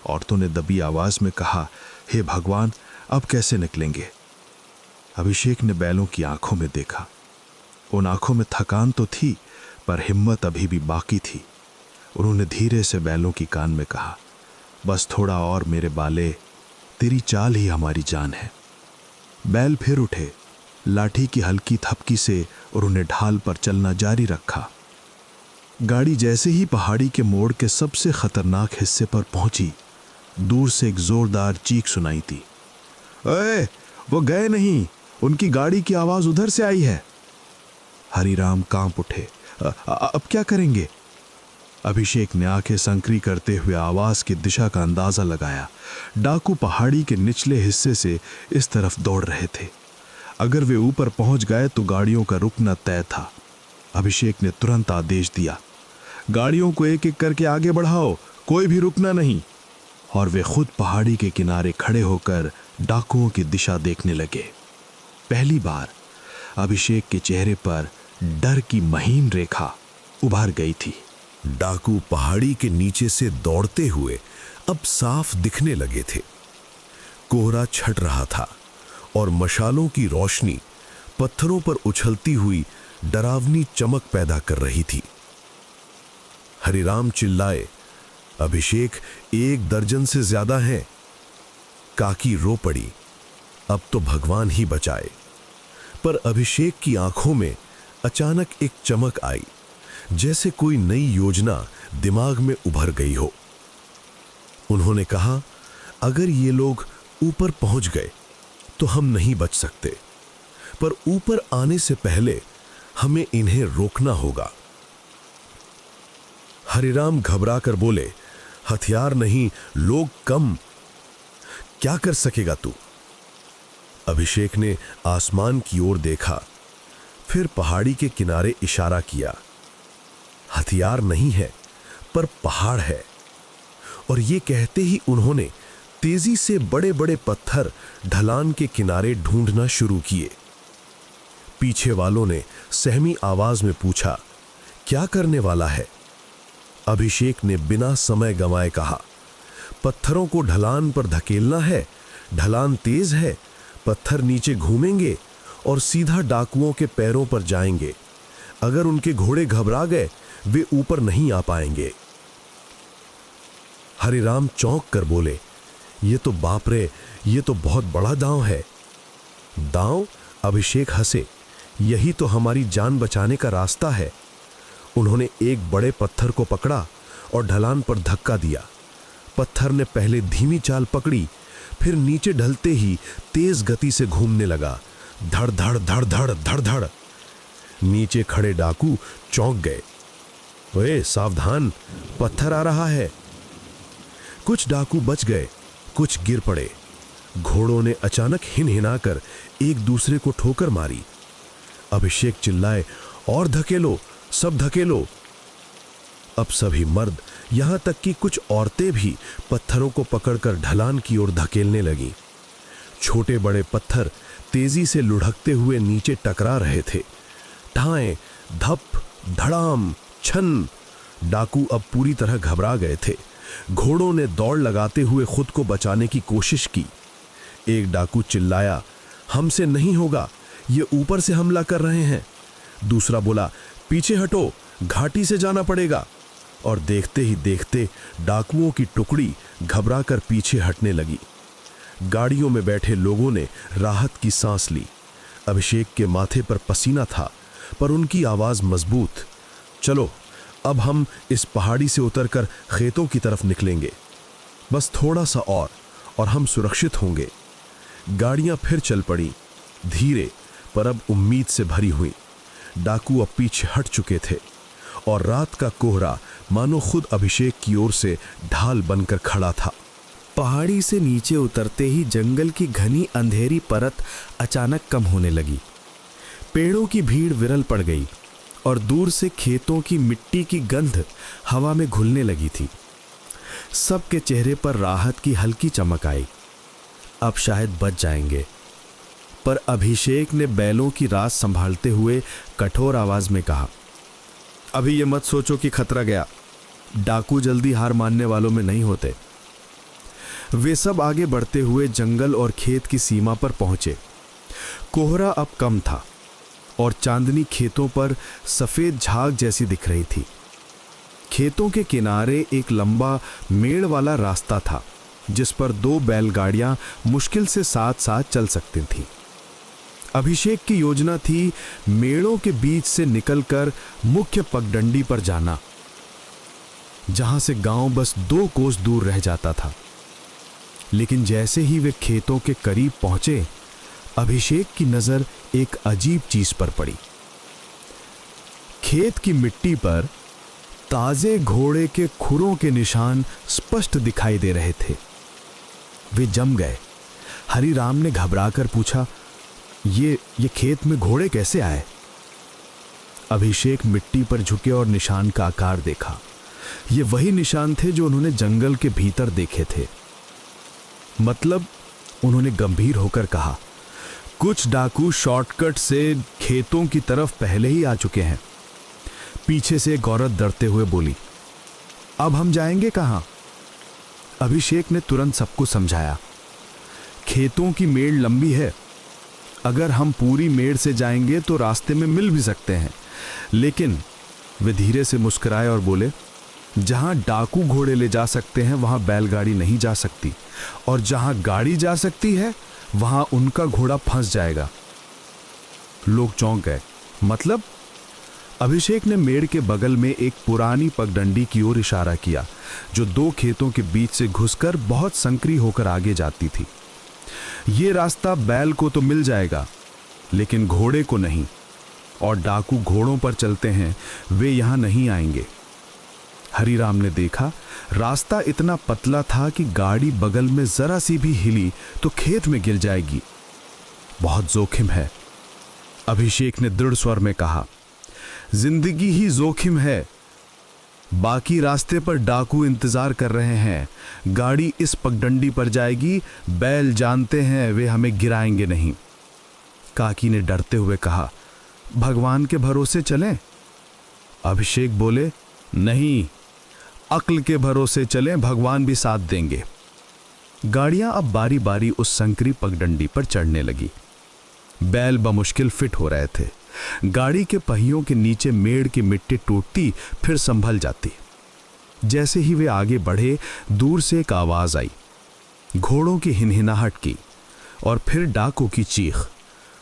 औरतों ने दबी आवाज में कहा, हे भगवान, अब कैसे निकलेंगे? अभिषेक ने बैलों की आंखों में देखा। उन आंखों में थकान तो थी, पर हिम्मत अभी भी बाकी थी। उन्होंने धीरे से बैलों की कान में कहा, बस थोड़ा और मेरे बाले, तेरी चाल ही हमारी जान है। बैल फिर उठे। लाठी की हल्की थपकी से उन्होंने ढाल पर चलना जारी रखा। गाड़ी जैसे ही पहाड़ी के मोड़ के सबसे खतरनाक हिस्से पर पहुंची, दूर से एक जोरदार चीख सुनाई थी। ओए, वो गए नहीं, उनकी गाड़ी की आवाज उधर से आई है। हरिराम कांप उठे। अब क्या करेंगे? अभिषेक ने आंखें संकरी करते हुए आवाज की दिशा का अंदाजा लगाया। डाकू पहाड़ी के निचले हिस्से से इस तरफ दौड़ रहे थे। अगर वे ऊपर पहुंच गए तो गाड़ियों का रुकना तय था। अभिषेक ने तुरंत आदेश दिया, गाड़ियों को एक एक करके आगे बढ़ाओ, कोई भी रुकना नहीं। और वे खुद पहाड़ी के किनारे खड़े होकर डाकुओं की दिशा देखने लगे। पहली बार अभिषेक के चेहरे पर डर की महीन रेखा उभर गई थी। डाकू पहाड़ी के नीचे से दौड़ते हुए अब साफ दिखने लगे थे। कोहरा छट रहा था और मशालों की रोशनी पत्थरों पर उछलती हुई डरावनी चमक पैदा कर रही थी। हरिराम चिल्लाए, अभिषेक 1 दर्जन से ज्यादा हैं। काकी रो पड़ी, अब तो भगवान ही बचाए। पर अभिषेक की आंखों में अचानक एक चमक आई, जैसे कोई नई योजना दिमाग में उभर गई हो। उन्होंने कहा, अगर ये लोग ऊपर पहुंच गए तो हम नहीं बच सकते, पर ऊपर आने से पहले हमें इन्हें रोकना होगा। हरिराम घबरा कर बोले, हथियार नहीं, लोग कम, क्या कर सकेगा तू? अभिषेक ने आसमान की ओर देखा, फिर पहाड़ी के किनारे इशारा किया। हथियार नहीं है, पर पहाड़ है। और ये कहते ही उन्होंने तेजी से बड़े बड़े पत्थर ढलान के किनारे ढूंढना शुरू किए। पीछे वालों ने सहमी आवाज में पूछा, क्या करने वाला है? अभिषेक ने बिना समय गंवाए कहा, पत्थरों को ढलान पर धकेलना है। ढलान तेज है, पत्थर नीचे घूमेंगे और सीधा डाकुओं के पैरों पर जाएंगे। अगर उनके घोड़े घबरा गए, वे ऊपर नहीं आ पाएंगे। हरिराम चौंक कर बोले, ये तो बाप रे, ये तो बहुत बड़ा दांव है। दांव? अभिषेक हंसे, यही तो हमारी जान बचाने का रास्ता है। उन्होंने एक बड़े पत्थर को पकड़ा और ढलान पर धक्का दिया। पत्थर ने पहले धीमी चाल पकड़ी, फिर नीचे ढलते ही तेज गति से घूमने लगा। धड़ धड़ धड़ धड़ धड़ धड़। नीचे खड़े डाकू चौंक गए। ओए सावधान, पत्थर आ रहा है। कुछ डाकू बच गए, कुछ गिर पड़े। घोड़ों ने अचानक हिनहिनाकर एक दूसरे को ठोकर मारी। अभिषेक चिल्लाए, और धकेलो, सब धकेलो। अब सभी मर्द, यहां तक कि कुछ औरतें भी पत्थरों को पकड़कर ढलान की ओर धकेलने लगीं। छोटे बड़े पत्थर तेजी से लुढ़कते हुए नीचे टकरा रहे थे। ठाएं, धप, धड़ाम, छन। डाकू अब पूरी तरह घबरा गए थे। घोड़ों ने दौड़ लगाते हुए खुद को बचाने की कोशिश की। एक डाकू चिल्लाया, हमसे नहीं होगा, ये ऊपर से हमला कर रहे हैं। दूसरा बोला, पीछे हटो, घाटी से जाना पड़ेगा। और देखते ही देखते डाकुओं की टुकड़ी घबराकर पीछे हटने लगी। गाड़ियों में बैठे लोगों ने राहत की सांस ली। अभिषेक के माथे पर पसीना था, पर उनकी आवाज मजबूत। चलो, अब हम इस पहाड़ी से उतरकर खेतों की तरफ निकलेंगे। बस थोड़ा सा और हम सुरक्षित होंगे। गाड़ियां फिर चल पड़ी, धीरे पर अब उम्मीद से भरी हुई। डाकू अब पीछे हट चुके थे और रात का कोहरा मानो खुद अभिषेक की ओर से ढाल बनकर खड़ा था। पहाड़ी से नीचे उतरते ही जंगल की घनी अंधेरी परत अचानक कम होने लगी। पेड़ों की भीड़ विरल पड़ गई और दूर से खेतों की मिट्टी की गंध हवा में घुलने लगी थी। सबके चेहरे पर राहत की हल्की चमक आई। अब शायद बच जाएंगे। पर अभिषेक ने बैलों की रास संभालते हुए कठोर आवाज में कहा, अभी ये मत सोचो कि खतरा गया। डाकू जल्दी हार मानने वालों में नहीं होते। वे सब आगे बढ़ते हुए जंगल और खेत की सीमा पर पहुंचे। कोहरा अब कम था और चांदनी खेतों पर सफेद झाग जैसी दिख रही थी। खेतों के किनारे एक लंबा मेड़ वाला रास्ता था, जिस पर 2 बैलगाड़ियां मुश्किल से साथ साथ चल सकती थीं। अभिषेक की योजना थी मेड़ों के बीच से निकलकर मुख्य पगडंडी पर जाना, जहां से गांव बस 2 कोस दूर रह जाता था। लेकिन जैसे ही वे खेतों के करीब पहुंचे, अभिषेक की नजर एक अजीब चीज पर पड़ी। खेत की मिट्टी पर ताजे घोड़े के खुरों के निशान स्पष्ट दिखाई दे रहे थे। वे जम गए। हरिराम ने घबराकर पूछा, ये खेत में घोड़े कैसे आए? अभिषेक मिट्टी पर झुके और निशान का आकार देखा। ये वही निशान थे जो उन्होंने जंगल के भीतर देखे थे। मतलब, उन्होंने गंभीर होकर कहा, कुछ डाकू शॉर्टकट से खेतों की तरफ पहले ही आ चुके हैं। पीछे से एक औरत डरते हुए बोली, अब हम जाएंगे कहां? अभिषेक ने तुरंत सबको समझाया, खेतों की मेड़ लंबी है, अगर हम पूरी मेड़ से जाएंगे तो रास्ते में मिल भी सकते हैं, लेकिन वे धीरे से मुस्कुराए और बोले, जहां डाकू घोड़े ले जा सकते हैं वहां बैलगाड़ी नहीं जा सकती, और जहां गाड़ी जा सकती है वहां उनका घोड़ा फंस जाएगा। लोग चौंक गए। मतलब? अभिषेक ने मेड़ के बगल में एक पुरानी पगडंडी की ओर इशारा किया, जो 2 खेतों के बीच से घुसकर बहुत संकरी होकर आगे जाती थी। ये रास्ता बैल को तो मिल जाएगा, लेकिन घोड़े को नहीं, और डाकू घोड़ों पर चलते हैं, वे यहां नहीं आएंगे। हरिराम ने देखा, रास्ता इतना पतला था कि गाड़ी बगल में जरा सी भी हिली तो खेत में गिर जाएगी। बहुत जोखिम है। अभिषेक ने दृढ़ स्वर में कहा, जिंदगी ही जोखिम है। बाकी रास्ते पर डाकू इंतजार कर रहे हैं, गाड़ी इस पगडंडी पर जाएगी, बैल जानते हैं वे हमें गिराएंगे नहीं। काकी ने डरते हुए कहा, भगवान के भरोसे चलें? अभिषेक बोले, नहीं, अक्ल के भरोसे चलें, भगवान भी साथ देंगे। गाड़ियां अब बारी बारी उस संकरी पगडंडी पर चढ़ने लगी। बैल बमुश्किल फिट हो रहे थे। गाड़ी के पहियों के नीचे मेड़ की मिट्टी टूटती फिर संभल जाती। जैसे ही वे आगे बढ़े, दूर से एक आवाज आई, घोड़ों की हिनहिनाहट की, और फिर डाकू की चीख,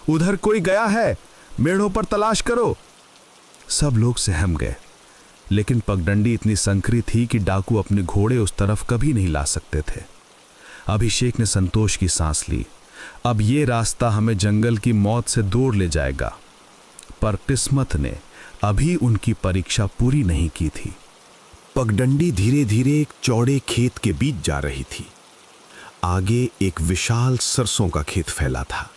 उधर कोई गया है, मेढ़ों पर तलाश करो। सब लोग सहम गए, लेकिन पगडंडी इतनी संकरी थी कि डाकू अपने घोड़े उस तरफ कभी नहीं ला सकते थे। अभिषेक ने संतोष की सांस ली। अब ये रास्ता हमें जंगल की मौत से दूर ले जाएगा। पर किस्मत ने अभी उनकी परीक्षा पूरी नहीं की थी। पगडंडी धीरे धीरे एक चौड़े खेत के बीच जा रही थी। आगे एक विशाल सरसों का खेत फैला था,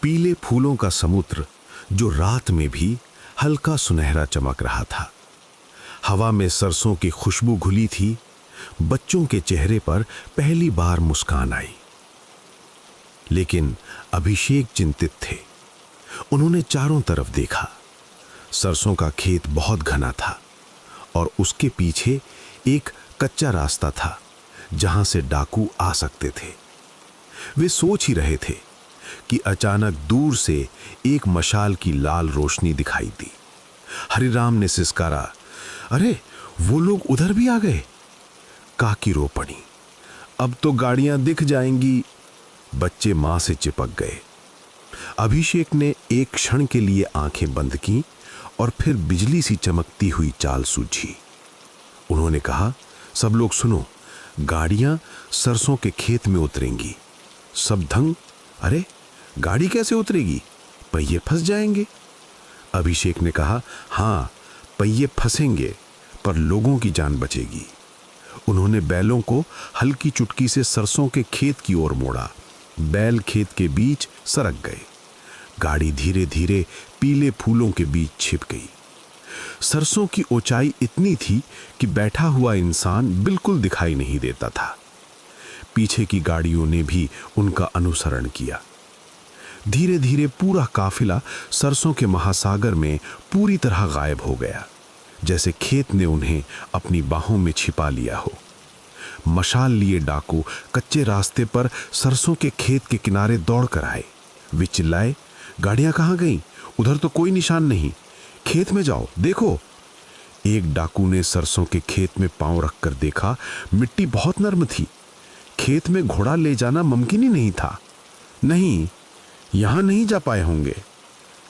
पीले फूलों का समुद्र जो रात में भी हल्का सुनहरा चमक रहा था। हवा में सरसों की खुशबू घुली थी। बच्चों के चेहरे पर पहली बार मुस्कान आई। लेकिन अभिषेक चिंतित थे। उन्होंने चारों तरफ देखा। सरसों का खेत बहुत घना था और उसके पीछे एक कच्चा रास्ता था जहां से डाकू आ सकते थे। वे सोच ही रहे थे कि अचानक दूर से एक मशाल की लाल रोशनी दिखाई दी। हरिराम ने सिसकारा, अरे वो लोग उधर भी आ गए। काकी रो पड़ी, अब तो गाड़ियां दिख जाएंगी। बच्चे मां से चिपक गए। अभिषेक ने एक क्षण के लिए आंखें बंद की और फिर बिजली सी चमकती हुई चाल सूझी। उन्होंने कहा, सब लोग सुनो, गाड़ियां सरसों के खेत में उतरेंगी। सब दंग, अरे गाड़ी कैसे उतरेगी? पहिए फंस जाएंगे। अभिषेक ने कहा, हां, पहिए फंसेंगे पर लोगों की जान बचेगी। उन्होंने बैलों को हल्की चुटकी से सरसों के खेत की ओर मोड़ा। बैल खेत के बीच सरक गए। गाड़ी धीरे धीरे पीले फूलों के बीच छिप गई। सरसों की ऊंचाई इतनी थी कि बैठा हुआ इंसान बिल्कुल दिखाई नहीं देता था। पीछे की गाड़ियों ने भी उनका अनुसरण किया। धीरे धीरे पूरा काफिला सरसों के महासागर में पूरी तरह गायब हो गया, जैसे खेत ने उन्हें अपनी बाहों में छिपा लिया हो। मशाल लिए डाकू कच्चे रास्ते पर सरसों के खेत के किनारे दौड़ कर आए। वे चिल्लाए, गाड़ियां कहां गईं? उधर तो कोई निशान नहीं। खेत में जाओ, देखो। एक डाकू ने सरसों के खेत में पांव रखकर देखा। मिट्टी बहुत नर्म थी। खेत में घोड़ा ले जाना मुमकिन ही नहीं था। नहीं, यहां नहीं जा पाए होंगे।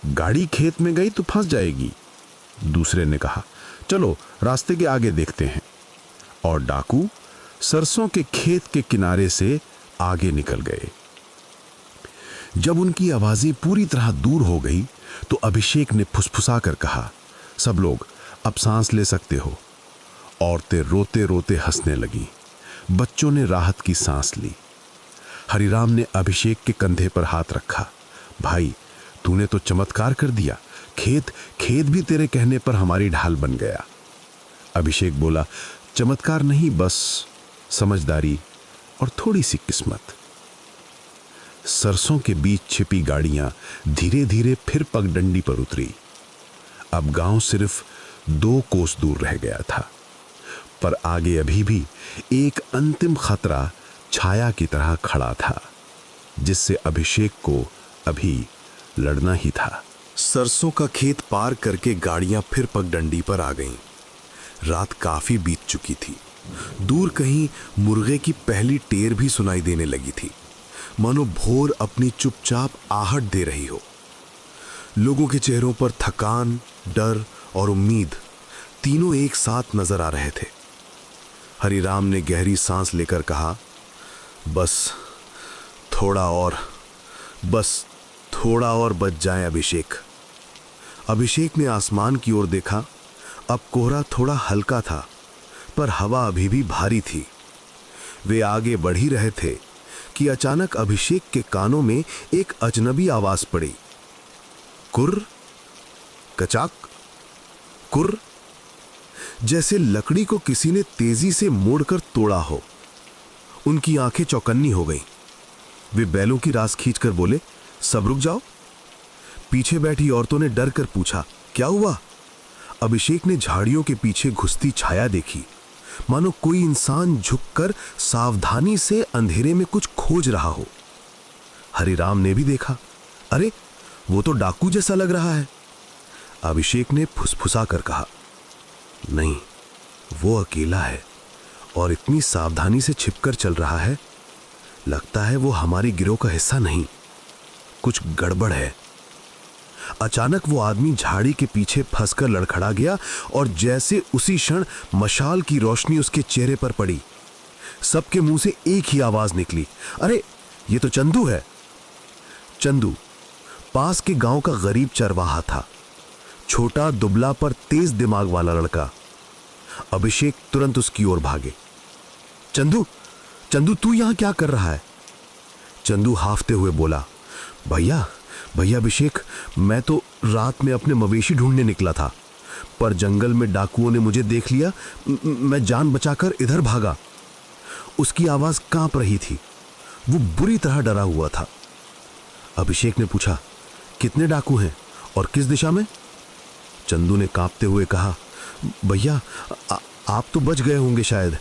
गाड़ी खेत में गई तो फंस जाएगी। दूसरे ने कहा, चलो रास्ते के आगे देखते हैं। और डाकू सरसों के खेत के किनारे से आगे निकल गए। जब उनकी आवाजें पूरी तरह दूर हो गई तो अभिषेक ने फुसफुसा कर कहा, सब लोग अब सांस ले सकते हो। औरतें रोते रोते हंसने लगी। बच्चों ने राहत की सांस ली। हरिराम ने अभिषेक के कंधे पर हाथ रखा। भाई, तूने तो चमत्कार कर दिया। खेत भी तेरे कहने पर हमारी ढाल बन गया। अभिषेक बोला, चमत्कार नहीं, बस समझदारी और थोड़ी सी किस्मत। सरसों के बीच छिपी गाड़ियां धीरे धीरे फिर पगडंडी पर उतरी। अब गांव सिर्फ 2 कोस दूर रह गया था, पर आगे अभी भी एक अंतिम खतरा छाया की तरह खड़ा था, जिससे अभिषेक को अभी लड़ना ही था। सरसों का खेत पार करके गाड़ियां फिर पगडंडी पर आ गईं। रात काफी बीत चुकी थी। दूर कहीं मुर्गे की पहली टेर भी सुनाई देने लगी थी, मानो भोर अपनी चुपचाप आहट दे रही हो। लोगों के चेहरों पर थकान, डर और उम्मीद तीनों एक साथ नजर आ रहे थे। हरिराम ने गहरी सांस लेकर कहा, बस थोड़ा और बच जाए अभिषेक। अभिषेक ने आसमान की ओर देखा। अब कोहरा थोड़ा हल्का था, पर हवा अभी भी भारी थी। वे आगे बढ़ ही रहे थे कि अचानक अभिषेक के कानों में एक अजनबी आवाज पड़ी। कुर्र, कचाक, कुर्र, जैसे लकड़ी को किसी ने तेजी से मोड़कर तोड़ा हो। उनकी आंखें चौकन्नी हो गईं। वे बैलों की रास खींचकर बोले, सब रुक जाओ। पीछे बैठी औरतों ने डर कर पूछा, क्या हुआ? अभिषेक ने झाड़ियों के पीछे घुसती छाया देखी, मानो कोई इंसान झुककर सावधानी से अंधेरे में कुछ खोज रहा हो। हरिराम ने भी देखा, अरे वो तो डाकू जैसा लग रहा है। अभिषेक ने फुसफुसा कर कहा, नहीं, वो अकेला है और इतनी सावधानी से छिपकर चल रहा है। लगता है वो हमारी गिरोह का हिस्सा नहीं, कुछ गड़बड़ है। अचानक वो आदमी झाड़ी के पीछे फंसकर लड़खड़ा गया और जैसे उसी क्षण मशाल की रोशनी उसके चेहरे पर पड़ी, सबके मुंह से एक ही आवाज निकली, अरे ये तो चंदू है। चंदू पास के गांव का गरीब चरवाहा था, छोटा, दुबला पर तेज दिमाग वाला लड़का। अभिषेक तुरंत उसकी ओर भागे। चंदू, तू यहां क्या कर रहा है? चंदू हाफते हुए बोला, भैया अभिषेक, मैं तो रात में अपने मवेशी ढूंढने निकला था, पर जंगल में डाकुओं ने मुझे देख लिया। मैं जान बचाकर इधर भागा। उसकी आवाज कांप रही थी, वो बुरी तरह डरा हुआ था। अभिषेक ने पूछा, कितने डाकू हैं और किस दिशा में? चंदू ने कांपते हुए कहा, भैया आप तो बच गए होंगे शायद,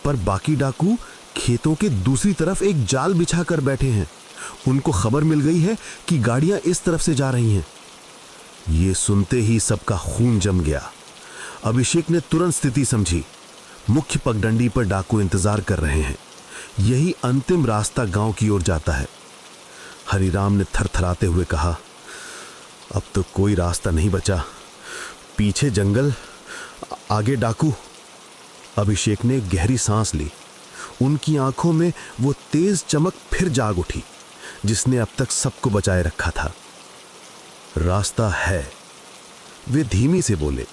पर बाकी डाकू खेतों के दूसरी तरफ एक जाल बिछा कर बैठे हैं। उनको खबर मिल गई है कि गाड़ियां इस तरफ से जा रही हैं। ये सुनते ही सबका खून जम गया। अभिषेक ने तुरंत स्थिति समझी। मुख्य पगडंडी पर डाकू इंतजार कर रहे हैं। यही अंतिम रास्ता गांव की ओर जाता है। हरिराम ने थरथराते हुए कहा, अब तो कोई रास्ता नहीं बचा। पीछे जंगल, आगे डाकू। अभिषेक ने गहरी सांस ली। उनकी आंखों में वो तेज चमक फिर जाग उठी जिसने अब तक सबको बचाए रखा था। रास्ता है, वे धीमी से बोले।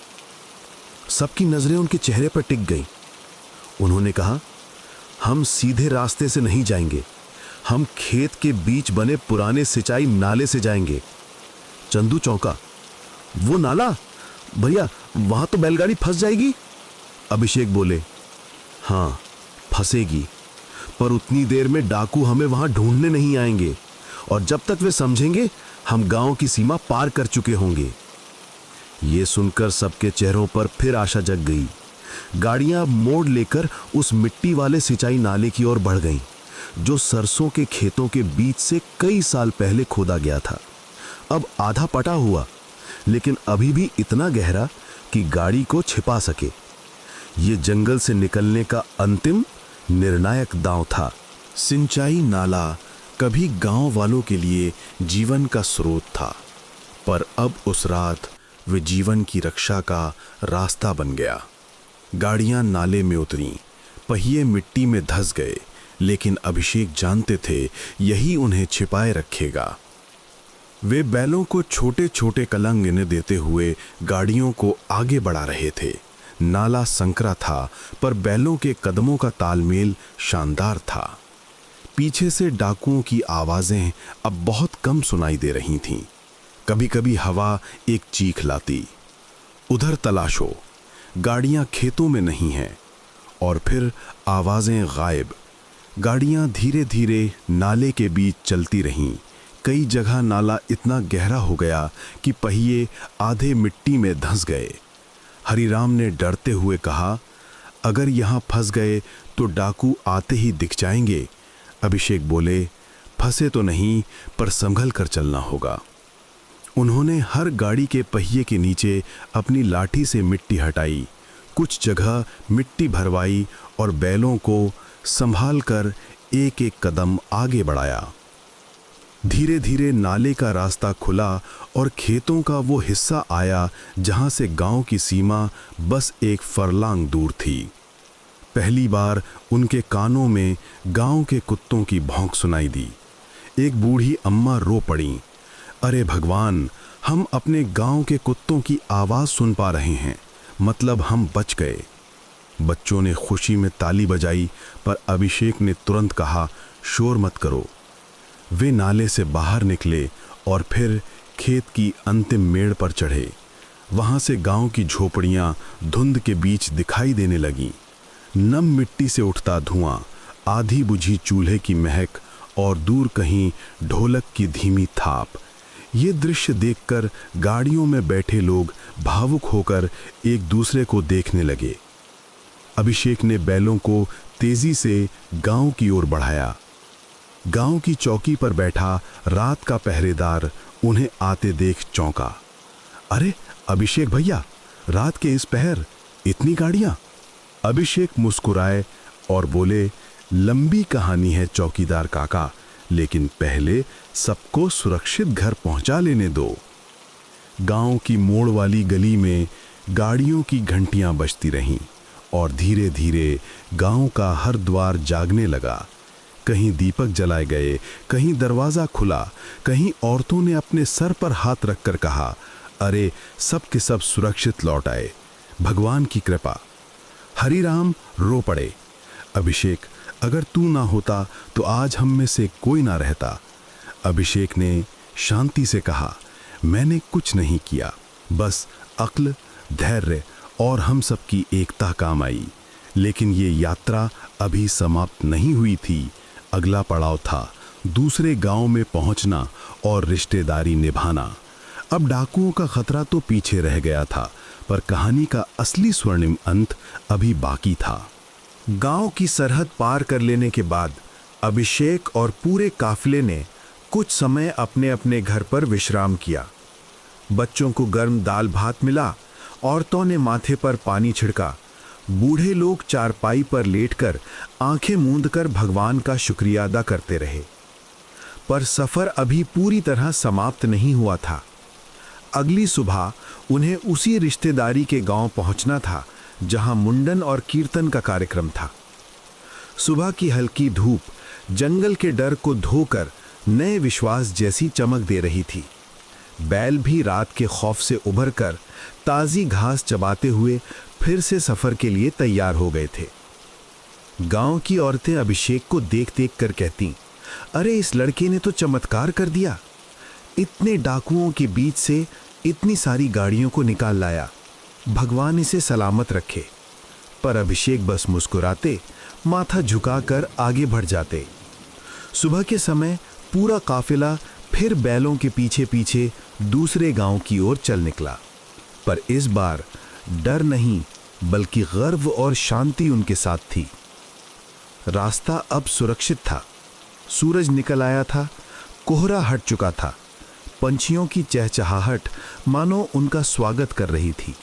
सबकी नजरें उनके चेहरे पर टिक गईं। उन्होंने कहा, हम सीधे रास्ते से नहीं जाएंगे, हम खेत के बीच बने पुराने सिंचाई नाले से जाएंगे। चंदू चौंका, वो नाला? भैया वहां तो बैलगाड़ी फंस जाएगी। अभिषेक बोले, हाँ फंसेगी, पर उतनी देर में डाकू हमें वहां ढूंढने नहीं आएंगे, और जब तक वे समझेंगे हम गांव की सीमा पार कर चुके होंगे। ये सुनकर सबके चेहरों पर फिर आशा जग गई। गाड़ियां मोड़ लेकर उस मिट्टी वाले सिंचाई नाले की ओर बढ़ गईं, जो सरसों के खेतों के बीच से कई साल पहले खोदा गया था। अब आधा पटा हुआ, लेकिन अभी भी इतना गहरा कि गाड़ी को छिपा सके। ये जंगल से निकलने का अंतिम निर्णायक दांव था। सिंचाई नाला कभी गांव वालों के लिए जीवन का स्रोत था, पर अब उस रात वे जीवन की रक्षा का रास्ता बन गया। गाड़ियां नाले में उतरी, पहिए मिट्टी में धंस गए, लेकिन अभिषेक जानते थे यही उन्हें छिपाए रखेगा। वे बैलों को छोटे छोटे कलंग इन्हें देते हुए गाड़ियों को आगे बढ़ा रहे थे। नाला संकरा था, पर बैलों के कदमों का तालमेल शानदार था। पीछे से डाकुओं की आवाजें अब बहुत कम सुनाई दे रही थीं। कभी कभी हवा एक चीख लाती, उधर तलाशो, गाड़ियां खेतों में नहीं हैं, और फिर आवाजें गायब। गाड़ियां धीरे धीरे नाले के बीच चलती रहीं। कई जगह नाला इतना गहरा हो गया कि पहिए आधे मिट्टी में धंस गए। हरिराम ने डरते हुए कहा, अगर यहाँ फंस गए तो डाकू आते ही दिख जाएंगे। अभिषेक बोले, फंसे तो नहीं, पर संभल कर चलना होगा। उन्होंने हर गाड़ी के पहिए के नीचे अपनी लाठी से मिट्टी हटाई, कुछ जगह मिट्टी भरवाई और बैलों को संभाल कर एक एक कदम आगे बढ़ाया। धीरे धीरे नाले का रास्ता खुला और खेतों का वो हिस्सा आया जहां से गांव की सीमा बस एक फरलांग दूर थी। पहली बार उनके कानों में गांव के कुत्तों की भौंक सुनाई दी। एक बूढ़ी अम्मा रो पड़ी, अरे भगवान, हम अपने गांव के कुत्तों की आवाज़ सुन पा रहे हैं, मतलब हम बच गए। बच्चों ने खुशी में ताली बजाई, पर अभिषेक ने तुरंत कहा, शोर मत करो। वे नाले से बाहर निकले और फिर खेत की अंतिम मेड़ पर चढ़े। वहां से गांव की झोपड़ियां धुंध के बीच दिखाई देने लगीं। नम मिट्टी से उठता धुआं, आधी बुझी चूल्हे की महक और दूर कहीं ढोलक की धीमी थाप। ये दृश्य देखकर गाड़ियों में बैठे लोग भावुक होकर एक दूसरे को देखने लगे। अभिषेक ने बैलों को तेजी से गांव की ओर बढ़ाया। गांव की चौकी पर बैठा रात का पहरेदार उन्हें आते देख चौंका। अरे अभिषेक भैया, रात के इस पहर इतनी गाड़ियां? अभिषेक मुस्कुराए और बोले, लंबी कहानी है चौकीदार काका, लेकिन पहले सबको सुरक्षित घर पहुंचा लेने दो। गांव की मोड़ वाली गली में गाड़ियों की घंटियां बजती रहीं और धीरे धीरे गांव का हर द्वार जागने लगा। कहीं दीपक जलाए गए, कहीं दरवाजा खुला, कहीं औरतों ने अपने सर पर हाथ रखकर कहा, अरे सब के सब सुरक्षित लौट आए, भगवान की कृपा। हरिराम रो पड़े, अभिषेक, अगर तू ना होता तो आज हम में से कोई ना रहता। अभिषेक ने शांति से कहा, मैंने कुछ नहीं किया, बस अक्ल, धैर्य और हम सबकी एकता काम आई। लेकिन ये यात्रा अभी समाप्त नहीं हुई थी। अगला पड़ाव था दूसरे गांव में पहुंचना और रिश्तेदारी निभाना। अब डाकुओं का खतरा तो पीछे रह गया था, पर कहानी का असली स्वर्णिम अंत अभी बाकी था। गांव की सरहद पार कर लेने के बाद अभिषेक और पूरे काफिले ने कुछ समय अपने अपने घर पर विश्राम किया। बच्चों को गर्म दाल भात मिला, औरतों ने माथे पर पानी छिड़का, बूढ़े लोग चारपाई पर लेटकर आंखें मूंदकर भगवान का शुक्रिया अदा करते रहे। पर सफर अभी पूरी तरह समाप्त नहीं हुआ था। अगली सुबह उन्हें उसी रिश्तेदारी के गांव पहुंचना था जहां मुंडन और कीर्तन का कार्यक्रम था। सुबह की हल्की धूप जंगल के डर को धोकर नए विश्वास जैसी चमक दे रही थी। बैल भी रात के खौफ से उभरकर ताजी घास चबाते हुए फिर से सफर के लिए तैयार हो गए थे। गांव की औरतें अभिषेक को देख देख कर कहती, अरे इस लड़के ने तो चमत्कार कर दिया, इतने डाकुओं के बीच से इतनी सारी गाड़ियों को निकाल लाया, भगवान इसे सलामत रखे। पर अभिषेक बस मुस्कुराते, माथा झुकाकर आगे बढ़ जाते। सुबह के समय पूरा काफिला फिर बैलों के पीछे पीछे दूसरे गांव की ओर चल निकला। पर इस बार डर नहीं, बल्कि गर्व और शांति उनके साथ थी। रास्ता अब सुरक्षित था, सूरज निकल आया था, कोहरा हट चुका था, पंछियों की चहचहाहट मानो उनका स्वागत कर रही थी।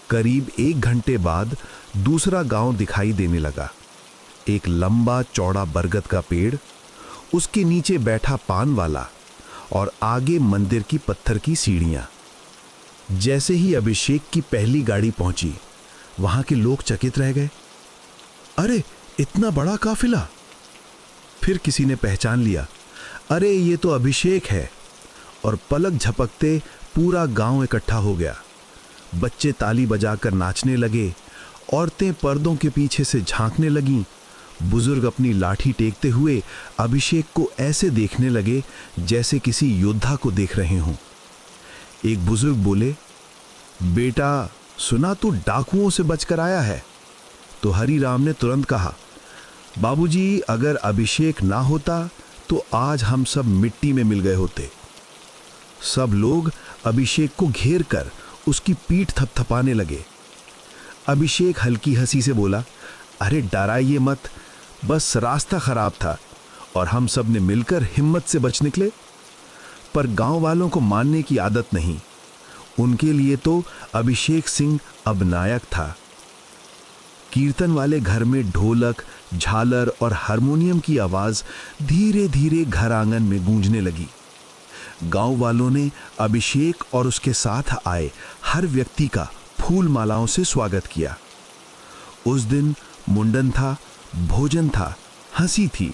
करीब 1 घंटे बाद दूसरा गांव दिखाई देने लगा। एक लंबा चौड़ा बरगद का पेड़, उसके नीचे बैठा पान वाला और आगे मंदिर की पत्थर की सीढ़ियां। जैसे ही अभिषेक की पहली गाड़ी पहुंची, वहां के लोग चकित रह गए। अरे इतना बड़ा काफिला! फिर किसी ने पहचान लिया, अरे ये तो अभिषेक है। और पलक झपकते पूरा गांव इकट्ठा हो गया। बच्चे ताली बजाकर नाचने लगे, औरतें पर्दों के पीछे से झांकने लगीं, बुजुर्ग अपनी लाठी टेकते हुए अभिषेक को ऐसे देखने लगे जैसे किसी योद्धा को देख रहे हों। एक बुजुर्ग बोले, बेटा सुना तू डाकुओं से बचकर आया है? तो हरिराम ने तुरंत कहा, बाबूजी, अगर अभिषेक ना होता तो आज हम सब मिट्टी में मिल गए होते। सब लोग अभिषेक को घेर कर उसकी पीठ थपथपाने लगे। अभिषेक हल्की हंसी से बोला, अरे डराइए मत, बस रास्ता खराब था और हम सब ने मिलकर हिम्मत से बच निकले। पर गांव वालों को मानने की आदत नहीं, उनके लिए तो अभिषेक सिंह अब नायक था। कीर्तन वाले घर में ढोलक, झालर और हारमोनियम की आवाज धीरे धीरे घर आंगन में गूंजने लगी। गांव वालों ने अभिषेक और उसके साथ आए हर व्यक्ति का फूल मालाओं से स्वागत किया। उस दिन मुंडन था, भोजन था, हंसी थी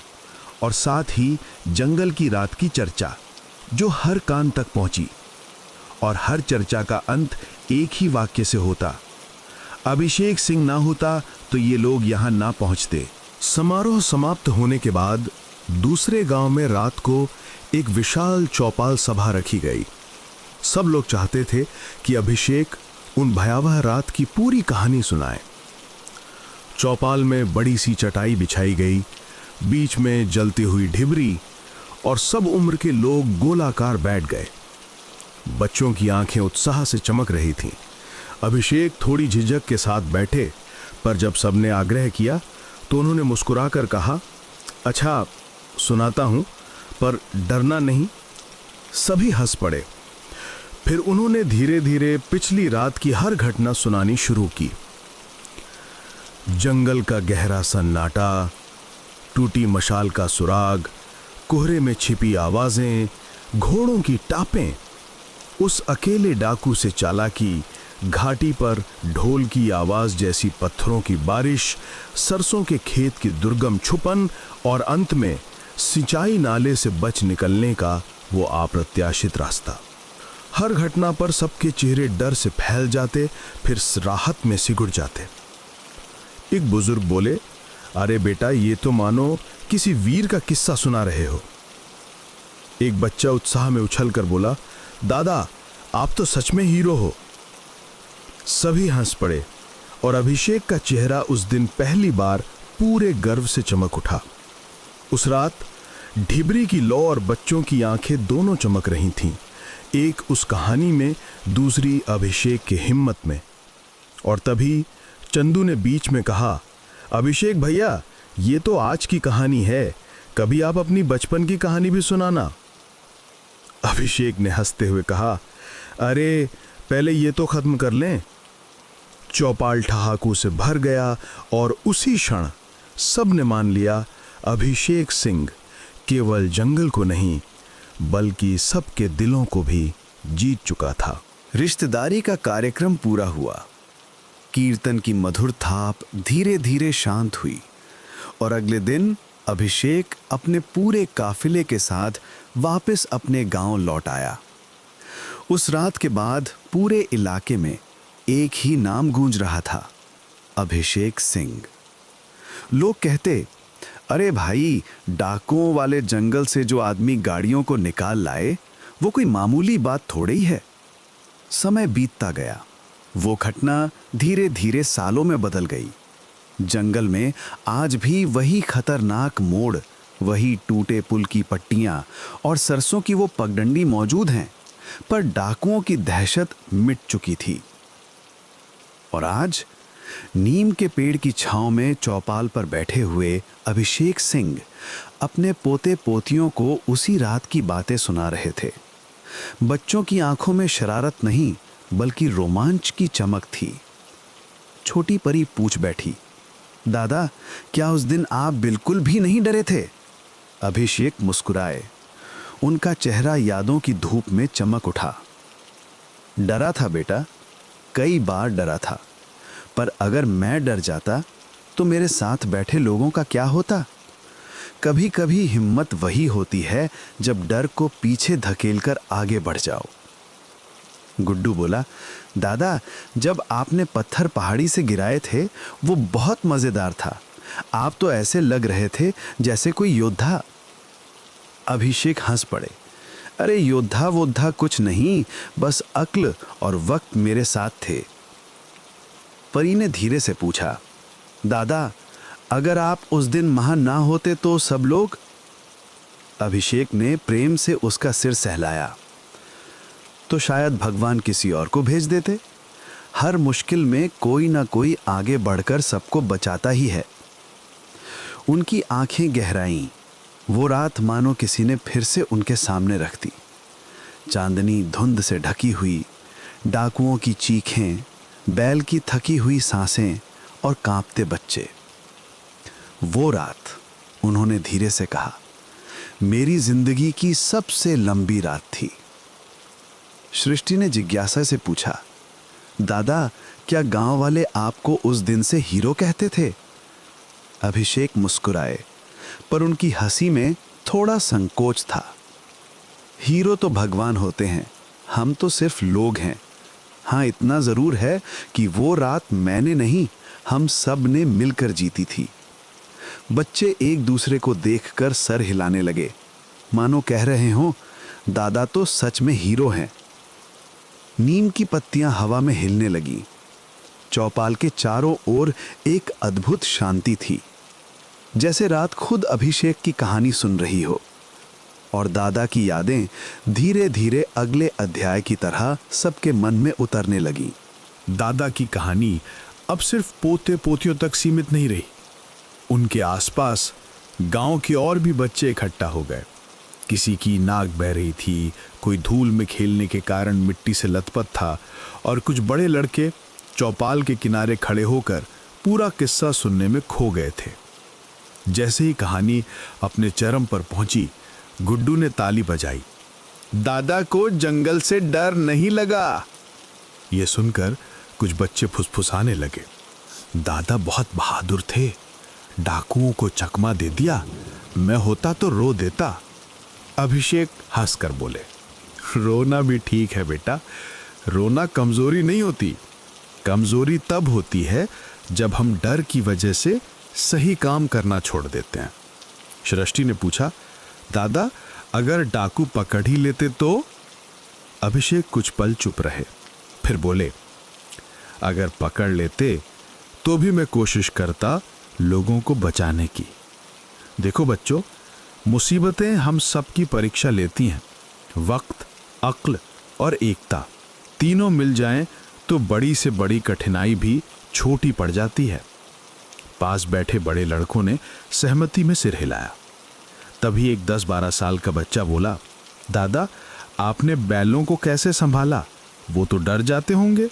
और साथ ही जंगल की रात की चर्चा जो हर कान तक पहुंची। और हर चर्चा का अंत एक ही वाक्य से होता, अभिषेक सिंह ना होता तो ये लोग यहां ना पहुंचते। समारोह समाप्त होने के बाद दूसरे गांव में रात को एक विशाल चौपाल सभा रखी गई। सब लोग चाहते थे कि अभिषेक उन भयावह रात की पूरी कहानी सुनाए। चौपाल में बड़ी सी चटाई बिछाई गई, बीच में जलती हुई ढिबरी और सब उम्र के लोग गोलाकार बैठ गए। बच्चों की आंखें उत्साह से चमक रही थीं। अभिषेक थोड़ी झिझक के साथ बैठे, पर जब सबने आग्रह किया तो उन्होंने मुस्कुराकर कहा, अच्छा सुनाता हूं, पर डरना नहीं। सभी हंस पड़े। फिर उन्होंने धीरे धीरे पिछली रात की हर घटना सुनानी शुरू की। जंगल का गहरा सन्नाटा, टूटी मशाल का सुराग, कोहरे में छिपी आवाजें, घोड़ों की टापें, उस अकेले डाकू से चालाकी, घाटी पर ढोल की आवाज जैसी पत्थरों की बारिश, सरसों के खेत की दुर्गम छुपन और अंत में सिंचाई नाले से बच निकलने का वो अप्रत्याशित रास्ता। हर घटना पर सबके चेहरे डर से फैल जाते, फिर राहत में सिकुड़ जाते। एक बुजुर्ग बोले, अरे बेटा, ये तो मानो किसी वीर का किस्सा सुना रहे हो। एक बच्चा उत्साह में उछलकर बोला, दादा आप तो सच में हीरो हो। सभी हंस पड़े और अभिषेक का चेहरा उस दिन पहली बार पूरे गर्व से चमक उठा। उस रात ढिबरी की लौ और बच्चों की आंखें दोनों चमक रही थीं, एक उस कहानी में, दूसरी अभिषेक की हिम्मत में। और तभी चंदू ने बीच में कहा, अभिषेक भैया, ये तो आज की कहानी है, कभी आप अपनी बचपन की कहानी भी सुनाना। अभिषेक ने हंसते हुए कहा, अरे पहले ये तो खत्म कर लें। चौपाल ठहाकों से भर गया और उसी क्षण सब ने मान लिया, अभिषेक सिंह केवल जंगल को नहीं बल्कि सबके दिलों को भी जीत चुका था। रिश्तेदारी का कार्यक्रम पूरा हुआ। कीर्तन की मधुर थाप धीरे धीरे शांत हुई और अगले दिन अभिषेक अपने पूरे काफिले के साथ वापस अपने गांव लौट आया। उस रात के बाद पूरे इलाके में एक ही नाम गूंज रहा था, अभिषेक सिंह। लोग कहते, अरे भाई, डाकुओं वाले जंगल से जो आदमी गाड़ियों को निकाल लाए, वो कोई मामूली बात थोड़ी ही है। समय बीतता गया, वो घटना धीरे धीरे सालों में बदल गई। जंगल में आज भी वही खतरनाक मोड़, वही टूटे पुल की पट्टियां और सरसों की वो पगडंडी मौजूद हैं, पर डाकुओं की दहशत मिट चुकी थी। और आज नीम के पेड़ की छांव में चौपाल पर बैठे हुए अभिषेक सिंह अपने पोते पोतियों को उसी रात की बातें सुना रहे थे। बच्चों की आंखों में शरारत नहीं बल्कि रोमांच की चमक थी। छोटी परी पूछ बैठी, दादा, क्या उस दिन आप बिल्कुल भी नहीं डरे थे? अभिषेक मुस्कुराए। उनका चेहरा यादों की धूप में चमक उठा। डरा था बेटा, कई बार डरा था, पर अगर मैं डर जाता तो मेरे साथ बैठे लोगों का क्या होता? कभी कभी हिम्मत वही होती है जब डर को पीछे धकेलकर आगे बढ़ जाओ। गुड्डू बोला, दादा, जब आपने पत्थर पहाड़ी से गिराए थे वो बहुत मजेदार था। आप तो ऐसे लग रहे थे जैसे कोई योद्धा। अभिषेक हंस पड़े, अरे योद्धा वोद्धा कुछ नहीं, बस अक्ल और वक्त मेरे साथ थे। परी ने धीरे से पूछा, दादा, अगर आप उस दिन वहां ना होते तो सब लोग? अभिषेक ने प्रेम से उसका सिर सहलाया। तो शायद भगवान किसी और को भेज देते। हर मुश्किल में कोई ना कोई आगे बढ़कर सबको बचाता ही है। उनकी आंखें गहराईं। वो रात मानो किसी ने फिर से उनके सामने रख दी। चांदनी धुंध से ढकी हुई, डाकुओं की चीखें, बैल की थकी हुई सांसें और कांपते बच्चे। वो रात, उन्होंने धीरे से कहा, मेरी जिंदगी की सबसे लंबी रात थी। सृष्टि ने जिज्ञासा से पूछा, दादा, क्या गांव वाले आपको उस दिन से हीरो कहते थे? अभिषेक मुस्कुराए, पर उनकी हंसी में थोड़ा संकोच था। हीरो तो भगवान होते हैं, हम तो सिर्फ लोग हैं। हाँ, इतना जरूर है कि वो रात मैंने नहीं, हम सब ने मिलकर जीती थी। बच्चे एक दूसरे को देखकर सर हिलाने लगे, मानो कह रहे हों, दादा तो सच में हीरो हैं। नीम की पत्तियां हवा में हिलने लगीं। चौपाल के चारों ओर एक अद्भुत शांति थी, जैसे रात खुद अभिषेक की कहानी सुन रही हो। और दादा की यादें धीरे धीरे अगले अध्याय की तरह सबके मन में उतरने लगीं। दादा की कहानी अब सिर्फ पोते पोतियों तक सीमित नहीं रही। उनके आसपास गांव के और भी बच्चे इकट्ठा हो गए। किसी की नाक बह रही थी, कोई धूल में खेलने के कारण मिट्टी से लथपथ था, और कुछ बड़े लड़के चौपाल के किनारे खड़े होकर पूरा किस्सा सुनने में खो गए थे। जैसे ही कहानी अपने चरम पर पहुंची, गुड्डू ने ताली बजाई। दादा को जंगल से डर नहीं लगा। यह सुनकर कुछ बच्चे फुसफुसाने लगे, दादा बहुत बहादुर थे, डाकुओं को चकमा दे दिया, मैं होता तो रो देता। अभिषेक हंसकर बोले, रोना भी ठीक है बेटा, रोना कमजोरी नहीं होती। कमजोरी तब होती है जब हम डर की वजह से सही काम करना छोड़ देते हैं। सृष्टि ने पूछा, दादा, अगर डाकू पकड़ ही लेते तो? अभिषेक कुछ पल चुप रहे, फिर बोले, अगर पकड़ लेते तो भी मैं कोशिश करता लोगों को बचाने की। देखो बच्चों, मुसीबतें हम सबकी परीक्षा लेती हैं। वक्त, अक्ल और एकता तीनों मिल जाएं तो बड़ी से बड़ी कठिनाई भी छोटी पड़ जाती है। पास बैठे बड़े लड़कों ने सहमति में सिर हिलाया। तभी एक 10-12 साल का बच्चा बोला, दादा, आपने बैलों को कैसे संभाला? वो तो डर जाते होंगे।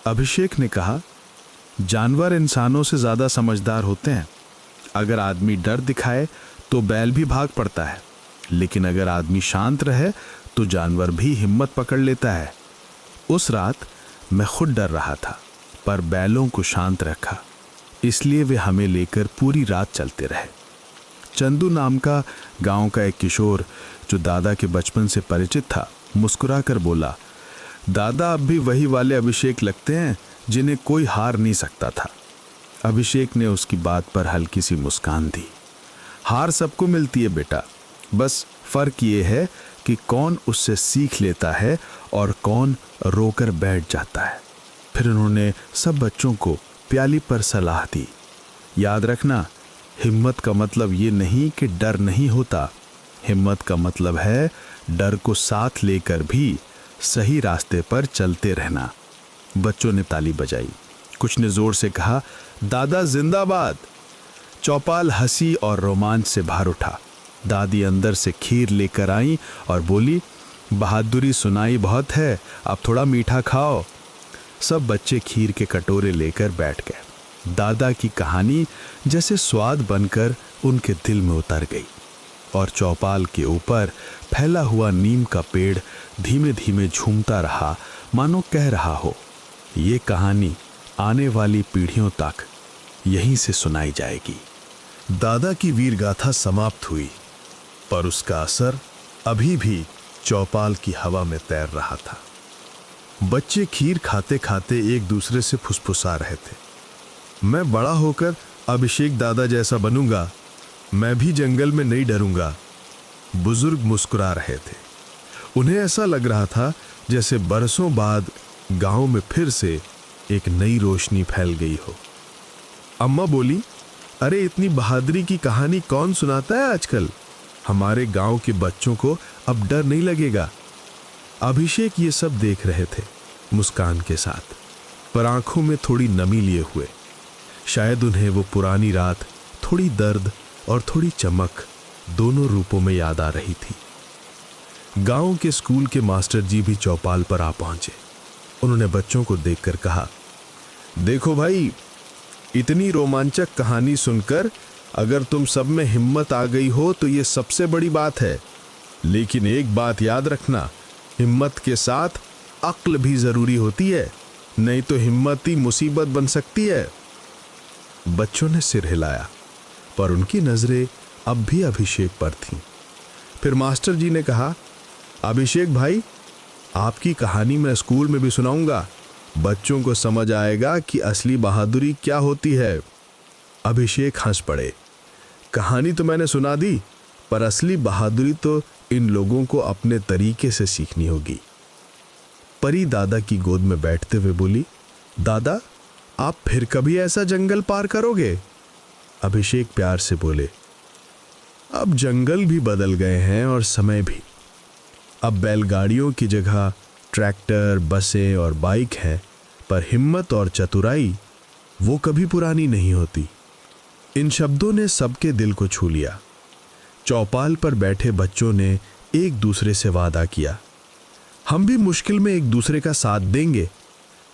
अभिषेक ने कहा, जानवर इंसानों से ज्यादा समझदार होते हैं। अगर आदमी डर दिखाए तो बैल भी भाग पड़ता है, लेकिन अगर आदमी शांत रहे तो जानवर भी हिम्मत पकड़ लेता है। उस रात मैं खुद डर रहा था, पर बैलों को शांत रखा, इसलिए वे हमें लेकर पूरी रात चलते रहे। चंदू नाम का गांव का एक किशोर, जो दादा के बचपन से परिचित था, मुस्कुराकर बोला, दादा अब भी वही वाले अभिषेक लगते हैं जिन्हें कोई हार नहीं सकता था। अभिषेक ने उसकी बात पर हल्की सी मुस्कान दी। हार सबको मिलती है बेटा, बस फर्क ये है कि कौन उससे सीख लेता है और कौन रोकर बैठ जाता है। फिर उन्होंने सब बच्चों को प्याली पर सलाह दी, याद रखना, हिम्मत का मतलब ये नहीं कि डर नहीं होता। हिम्मत का मतलब है डर को साथ लेकर भी सही रास्ते पर चलते रहना। बच्चों ने ताली बजाई, कुछ ने जोर से कहा, दादा जिंदाबाद। चौपाल हंसी और रोमांच से भर उठा। दादी अंदर से खीर लेकर आई और बोली, बहादुरी सुनाई बहुत है, अब थोड़ा मीठा खाओ। सब बच्चे खीर के कटोरे लेकर बैठ गए। दादा की कहानी जैसे स्वाद बनकर उनके दिल में उतर गई, और चौपाल के ऊपर फैला हुआ नीम का पेड़ धीमे धीमे झूमता रहा, मानो कह रहा हो, ये कहानी आने वाली पीढ़ियों तक यहीं से सुनाई जाएगी। दादा की वीर गाथा समाप्त हुई, पर उसका असर अभी भी चौपाल की हवा में तैर रहा था। बच्चे खीर खाते खाते एक दूसरे से फुसफुसा रहे थे, मैं बड़ा होकर अभिषेक दादा जैसा बनूंगा, मैं भी जंगल में नहीं डरूंगा। बुजुर्ग मुस्कुरा रहे थे। उन्हें ऐसा लग रहा था जैसे बरसों बाद गांव में फिर से एक नई रोशनी फैल गई हो। अम्मा बोली, अरे इतनी बहादुरी की कहानी कौन सुनाता है आजकल? हमारे गांव के बच्चों को अब डर नहीं लगेगा। अभिषेक ये सब देख रहे थे मुस्कान के साथ, पर आंखों में थोड़ी नमी लिए हुए। शायद उन्हें वो पुरानी रात थोड़ी दर्द और थोड़ी चमक दोनों रूपों में याद आ रही थी। गांव के स्कूल के मास्टर जी भी चौपाल पर आ पहुंचे। उन्होंने बच्चों को देखकर कहा, देखो भाई, इतनी रोमांचक कहानी सुनकर अगर तुम सब में हिम्मत आ गई हो तो ये सबसे बड़ी बात है। लेकिन एक बात याद रखना, हिम्मत के साथ अक्ल भी जरूरी होती है, नहीं तो हिम्मत ही मुसीबत बन सकती है। बच्चों ने सिर हिलाया, पर उनकी नजरें अब भी अभिषेक पर थीं। फिर मास्टर जी ने कहा, अभिषेक भाई, आपकी कहानी मैं स्कूल में भी सुनाऊंगा। बच्चों को समझ आएगा कि असली बहादुरी क्या होती है। अभिषेक हंस पड़े। कहानी तो मैंने सुना दी, पर असली बहादुरी तो इन लोगों को अपने तरीके से सीखनी होगी। परी दादा की गोद में बैठते हुए बोली, दादा, आप फिर कभी ऐसा जंगल पार करोगे? अभिषेक प्यार से बोले, अब जंगल भी बदल गए हैं और समय भी। अब बैलगाड़ियों की जगह ट्रैक्टर, बसें और बाइक हैं, पर हिम्मत और चतुराई वो कभी पुरानी नहीं होती। इन शब्दों ने सबके दिल को छू लिया। चौपाल पर बैठे बच्चों ने एक दूसरे से वादा किया, हम भी मुश्किल में एक दूसरे का साथ देंगे,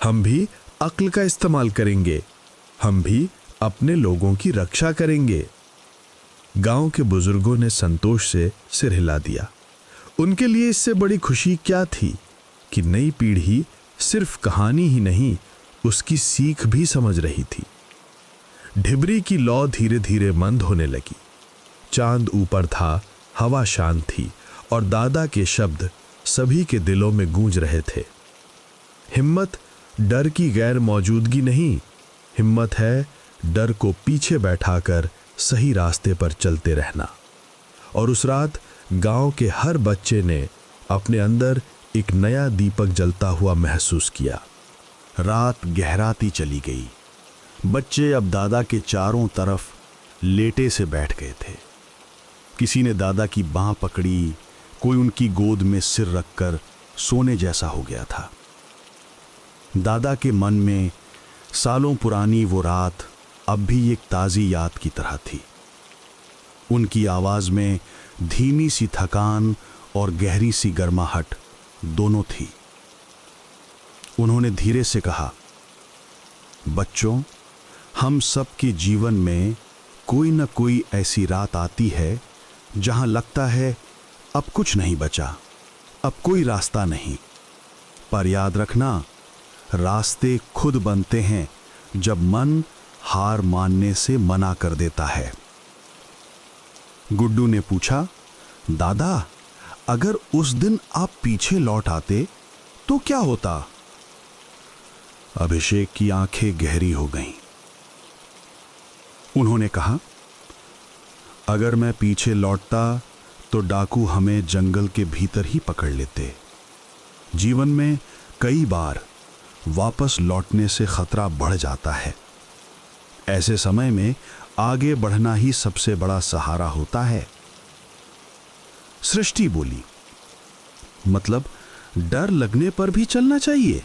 हम भी अक्ल का इस्तेमाल करेंगे, हम भी अपने लोगों की रक्षा करेंगे। गांव के बुजुर्गों ने संतोष से सिर हिला दिया। उनके लिए इससे बड़ी खुशी क्या थी कि नई पीढ़ी सिर्फ कहानी ही नहीं, उसकी सीख भी समझ रही थी। ढिबरी की लौ धीरे धीरे मंद होने लगी। चांद ऊपर था, हवा शांत थी और दादा के शब्द सभी के दिलों में गूंज रहे थे। हिम्मत डर की गैर मौजूदगी नहीं, हिम्मत है डर को पीछे बैठाकर सही रास्ते पर चलते रहना। और उस रात गांव के हर बच्चे ने अपने अंदर एक नया दीपक जलता हुआ महसूस किया। रात गहराती चली गई। बच्चे अब दादा के चारों तरफ लेटे से बैठ गए थे। किसी ने दादा की बांह पकड़ी, कोई उनकी गोद में सिर रखकर सोने जैसा हो गया था। दादा के मन में सालों पुरानी वो रात अब भी एक ताज़ी याद की तरह थी। उनकी आवाज़ में धीमी सी थकान और गहरी सी गर्माहट दोनों थी। उन्होंने धीरे से कहा, बच्चों, हम सब के जीवन में कोई न कोई ऐसी रात आती है जहां लगता है अब कुछ नहीं बचा, अब कोई रास्ता नहीं। पर याद रखना, रास्ते खुद बनते हैं जब मन हार मानने से मना कर देता है। गुड्डू ने पूछा, दादा, अगर उस दिन आप पीछे लौट आते तो क्या होता? अभिषेक की आंखें गहरी हो गईं। उन्होंने कहा, अगर मैं पीछे लौटता तो डाकू हमें जंगल के भीतर ही पकड़ लेते। जीवन में कई बार वापस लौटने से खतरा बढ़ जाता है। ऐसे समय में आगे बढ़ना ही सबसे बड़ा सहारा होता है। सृष्टि बोली, मतलब डर लगने पर भी चलना चाहिए?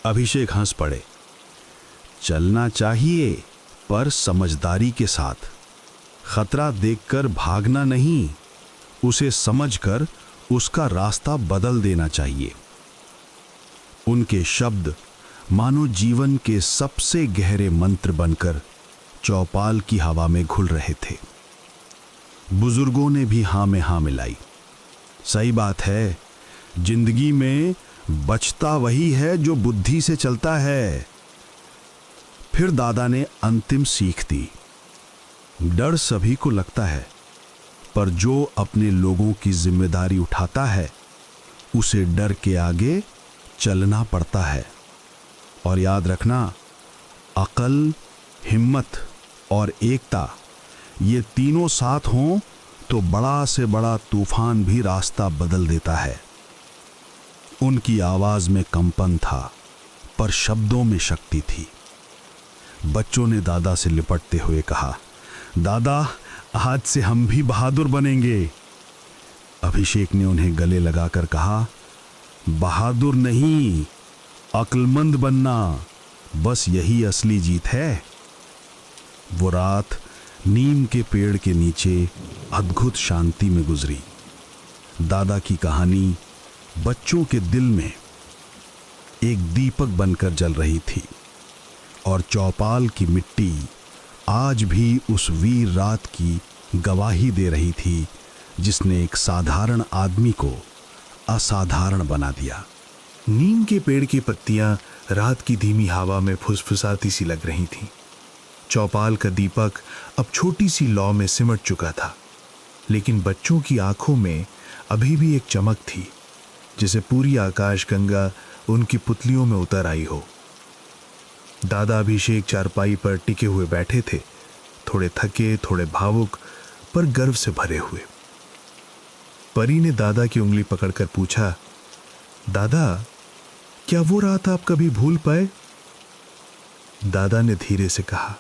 अभिषेक हंस पड़े। चलना चाहिए, पर समझदारी के साथ। खतरा देखकर भागना नहीं, उसे समझकर उसका रास्ता बदल देना चाहिए। उनके शब्द मानो जीवन के सबसे गहरे मंत्र बनकर चौपाल की हवा में घुल रहे थे। बुजुर्गों ने भी हां में हां मिलाई। सही बात है, जिंदगी में बचता वही है जो बुद्धि से चलता है। फिर दादा ने अंतिम सीख दी, डर सभी को लगता है, पर जो अपने लोगों की जिम्मेदारी उठाता है उसे डर के आगे चलना पड़ता है। और याद रखना, अकल, हिम्मत और एकता, ये तीनों साथ हों तो बड़ा से बड़ा तूफान भी रास्ता बदल देता है। उनकी आवाज में कंपन था, पर शब्दों में शक्ति थी। बच्चों ने दादा से लिपटते हुए कहा, दादा, आज से हम भी बहादुर बनेंगे। अभिषेक ने उन्हें गले लगाकर कहा, बहादुर नहीं, अक्लमंद बनना, बस यही असली जीत है। वो रात नीम के पेड़ के नीचे अद्भुत शांति में गुजरी। दादा की कहानी बच्चों के दिल में एक दीपक बनकर जल रही थी और चौपाल की मिट्टी आज भी उस वीर रात की गवाही दे रही थी जिसने एक साधारण आदमी को असाधारण बना दिया। नीम के पेड़ की पत्तियां रात की धीमी हवा में फुसफुसाती सी लग रही थीं। चौपाल का दीपक अब छोटी सी लौ में सिमट चुका था, लेकिन बच्चों की आंखों में अभी भी एक चमक थी, जैसे पूरी आकाशगंगा उनकी पुतलियों में उतर आई हो। दादा अभिषेक चारपाई पर टिके हुए बैठे थे, थोड़े थके, थोड़े भावुक, पर गर्व से भरे हुए। परी ने दादा की उंगली पकड़कर पूछा, दादा, क्या वो रात आप कभी भूल पाए? दादा ने धीरे से कहा,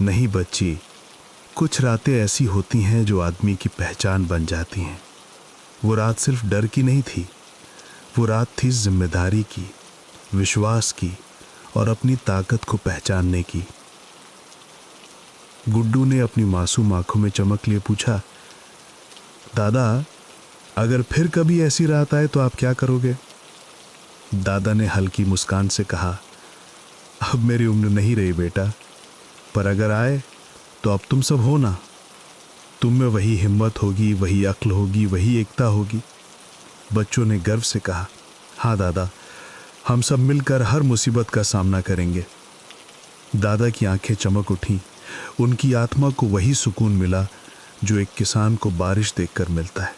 नहीं बच्ची, कुछ रातें ऐसी होती हैं जो आदमी की पहचान बन जाती हैं। वो रात सिर्फ डर की नहीं थी, वो रात थी जिम्मेदारी की, विश्वास की और अपनी ताकत को पहचानने की। गुड्डू ने अपनी मासूम आंखों में चमक लिए पूछा, दादा, अगर फिर कभी ऐसी रात आए तो आप क्या करोगे? दादा ने हल्की मुस्कान से कहा, अब मेरी उम्र नहीं रही बेटा, पर अगर आए तो अब तुम सब हो ना। तुम में वही हिम्मत होगी, वही अक्ल होगी, वही एकता होगी। बच्चों ने गर्व से कहा, हाँ दादा, हम सब मिलकर हर मुसीबत का सामना करेंगे। दादा की आंखें चमक उठीं। उनकी आत्मा को वही सुकून मिला जो एक किसान को बारिश देखकर मिलता है,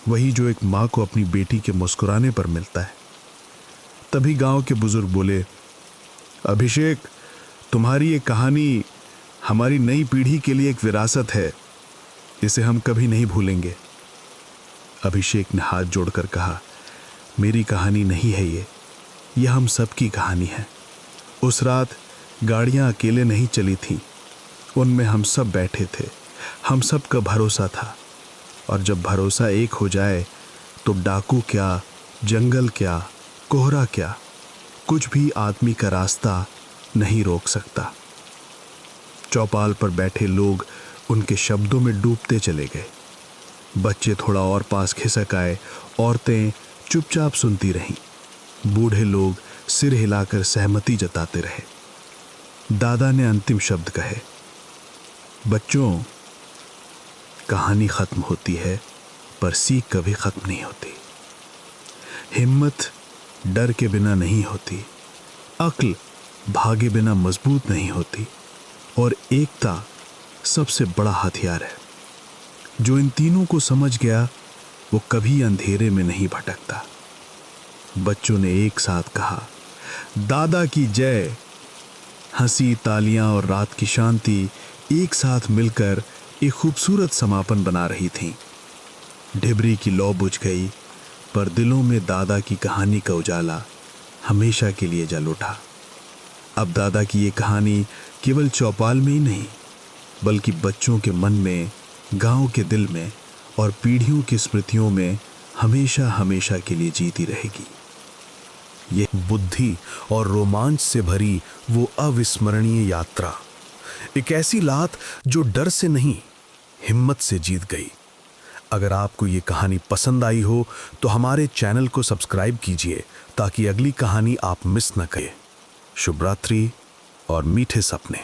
वही जो एक माँ को अपनी बेटी के मुस्कुराने पर मिलता है। तभी गांव के बुजुर्ग बोले, अभिषेक, तुम्हारी ये कहानी हमारी नई पीढ़ी के लिए एक विरासत है, इसे हम कभी नहीं भूलेंगे। अभिषेक ने हाथ जोड़कर कहा, मेरी कहानी नहीं है ये हम सब की कहानी है। उस रात गाड़ियां अकेले नहीं चली थीं, उनमें हम सब बैठे थे, हम सब का भरोसा था। और जब भरोसा एक हो जाए तो डाकू क्या, जंगल क्या, कोहरा क्या, कुछ भी आदमी का रास्ता नहीं रोक सकता। चौपाल पर बैठे लोग उनके शब्दों में डूबते चले गए। बच्चे थोड़ा और पास खिसक आए, औरतें चुपचाप सुनती रहीं, बूढ़े लोग सिर हिलाकर सहमति जताते रहे। दादा ने अंतिम शब्द कहे, बच्चों, कहानी खत्म होती है पर सीख कभी खत्म नहीं होती। हिम्मत डर के बिना नहीं होती, अक्ल भागे बिना मजबूत नहीं होती, और एकता सबसे बड़ा हथियार है। जो इन तीनों को समझ गया वो कभी अंधेरे में नहीं भटकता। बच्चों ने एक साथ कहा, दादा की जय। हंसी, तालियां और रात की शांति एक साथ मिलकर एक खूबसूरत समापन बना रही थीं। ढिबरी की लौ बुझ गई, पर दिलों में दादा की कहानी का उजाला हमेशा के लिए जल उठा। अब दादा की ये कहानी केवल चौपाल में ही नहीं, बल्कि बच्चों के मन में, गांव के दिल में और पीढ़ियों की स्मृतियों में हमेशा हमेशा के लिए जीती रहेगी। ये बुद्धि और रोमांच से भरी वो अविस्मरणीय यात्रा, एक ऐसी लात जो डर से नहीं, हिम्मत से जीत गई। अगर आपको ये कहानी पसंद आई हो तो हमारे चैनल को सब्सक्राइब कीजिए ताकि अगली कहानी आप मिस न करें। शुभ रात्रि और मीठे सपने।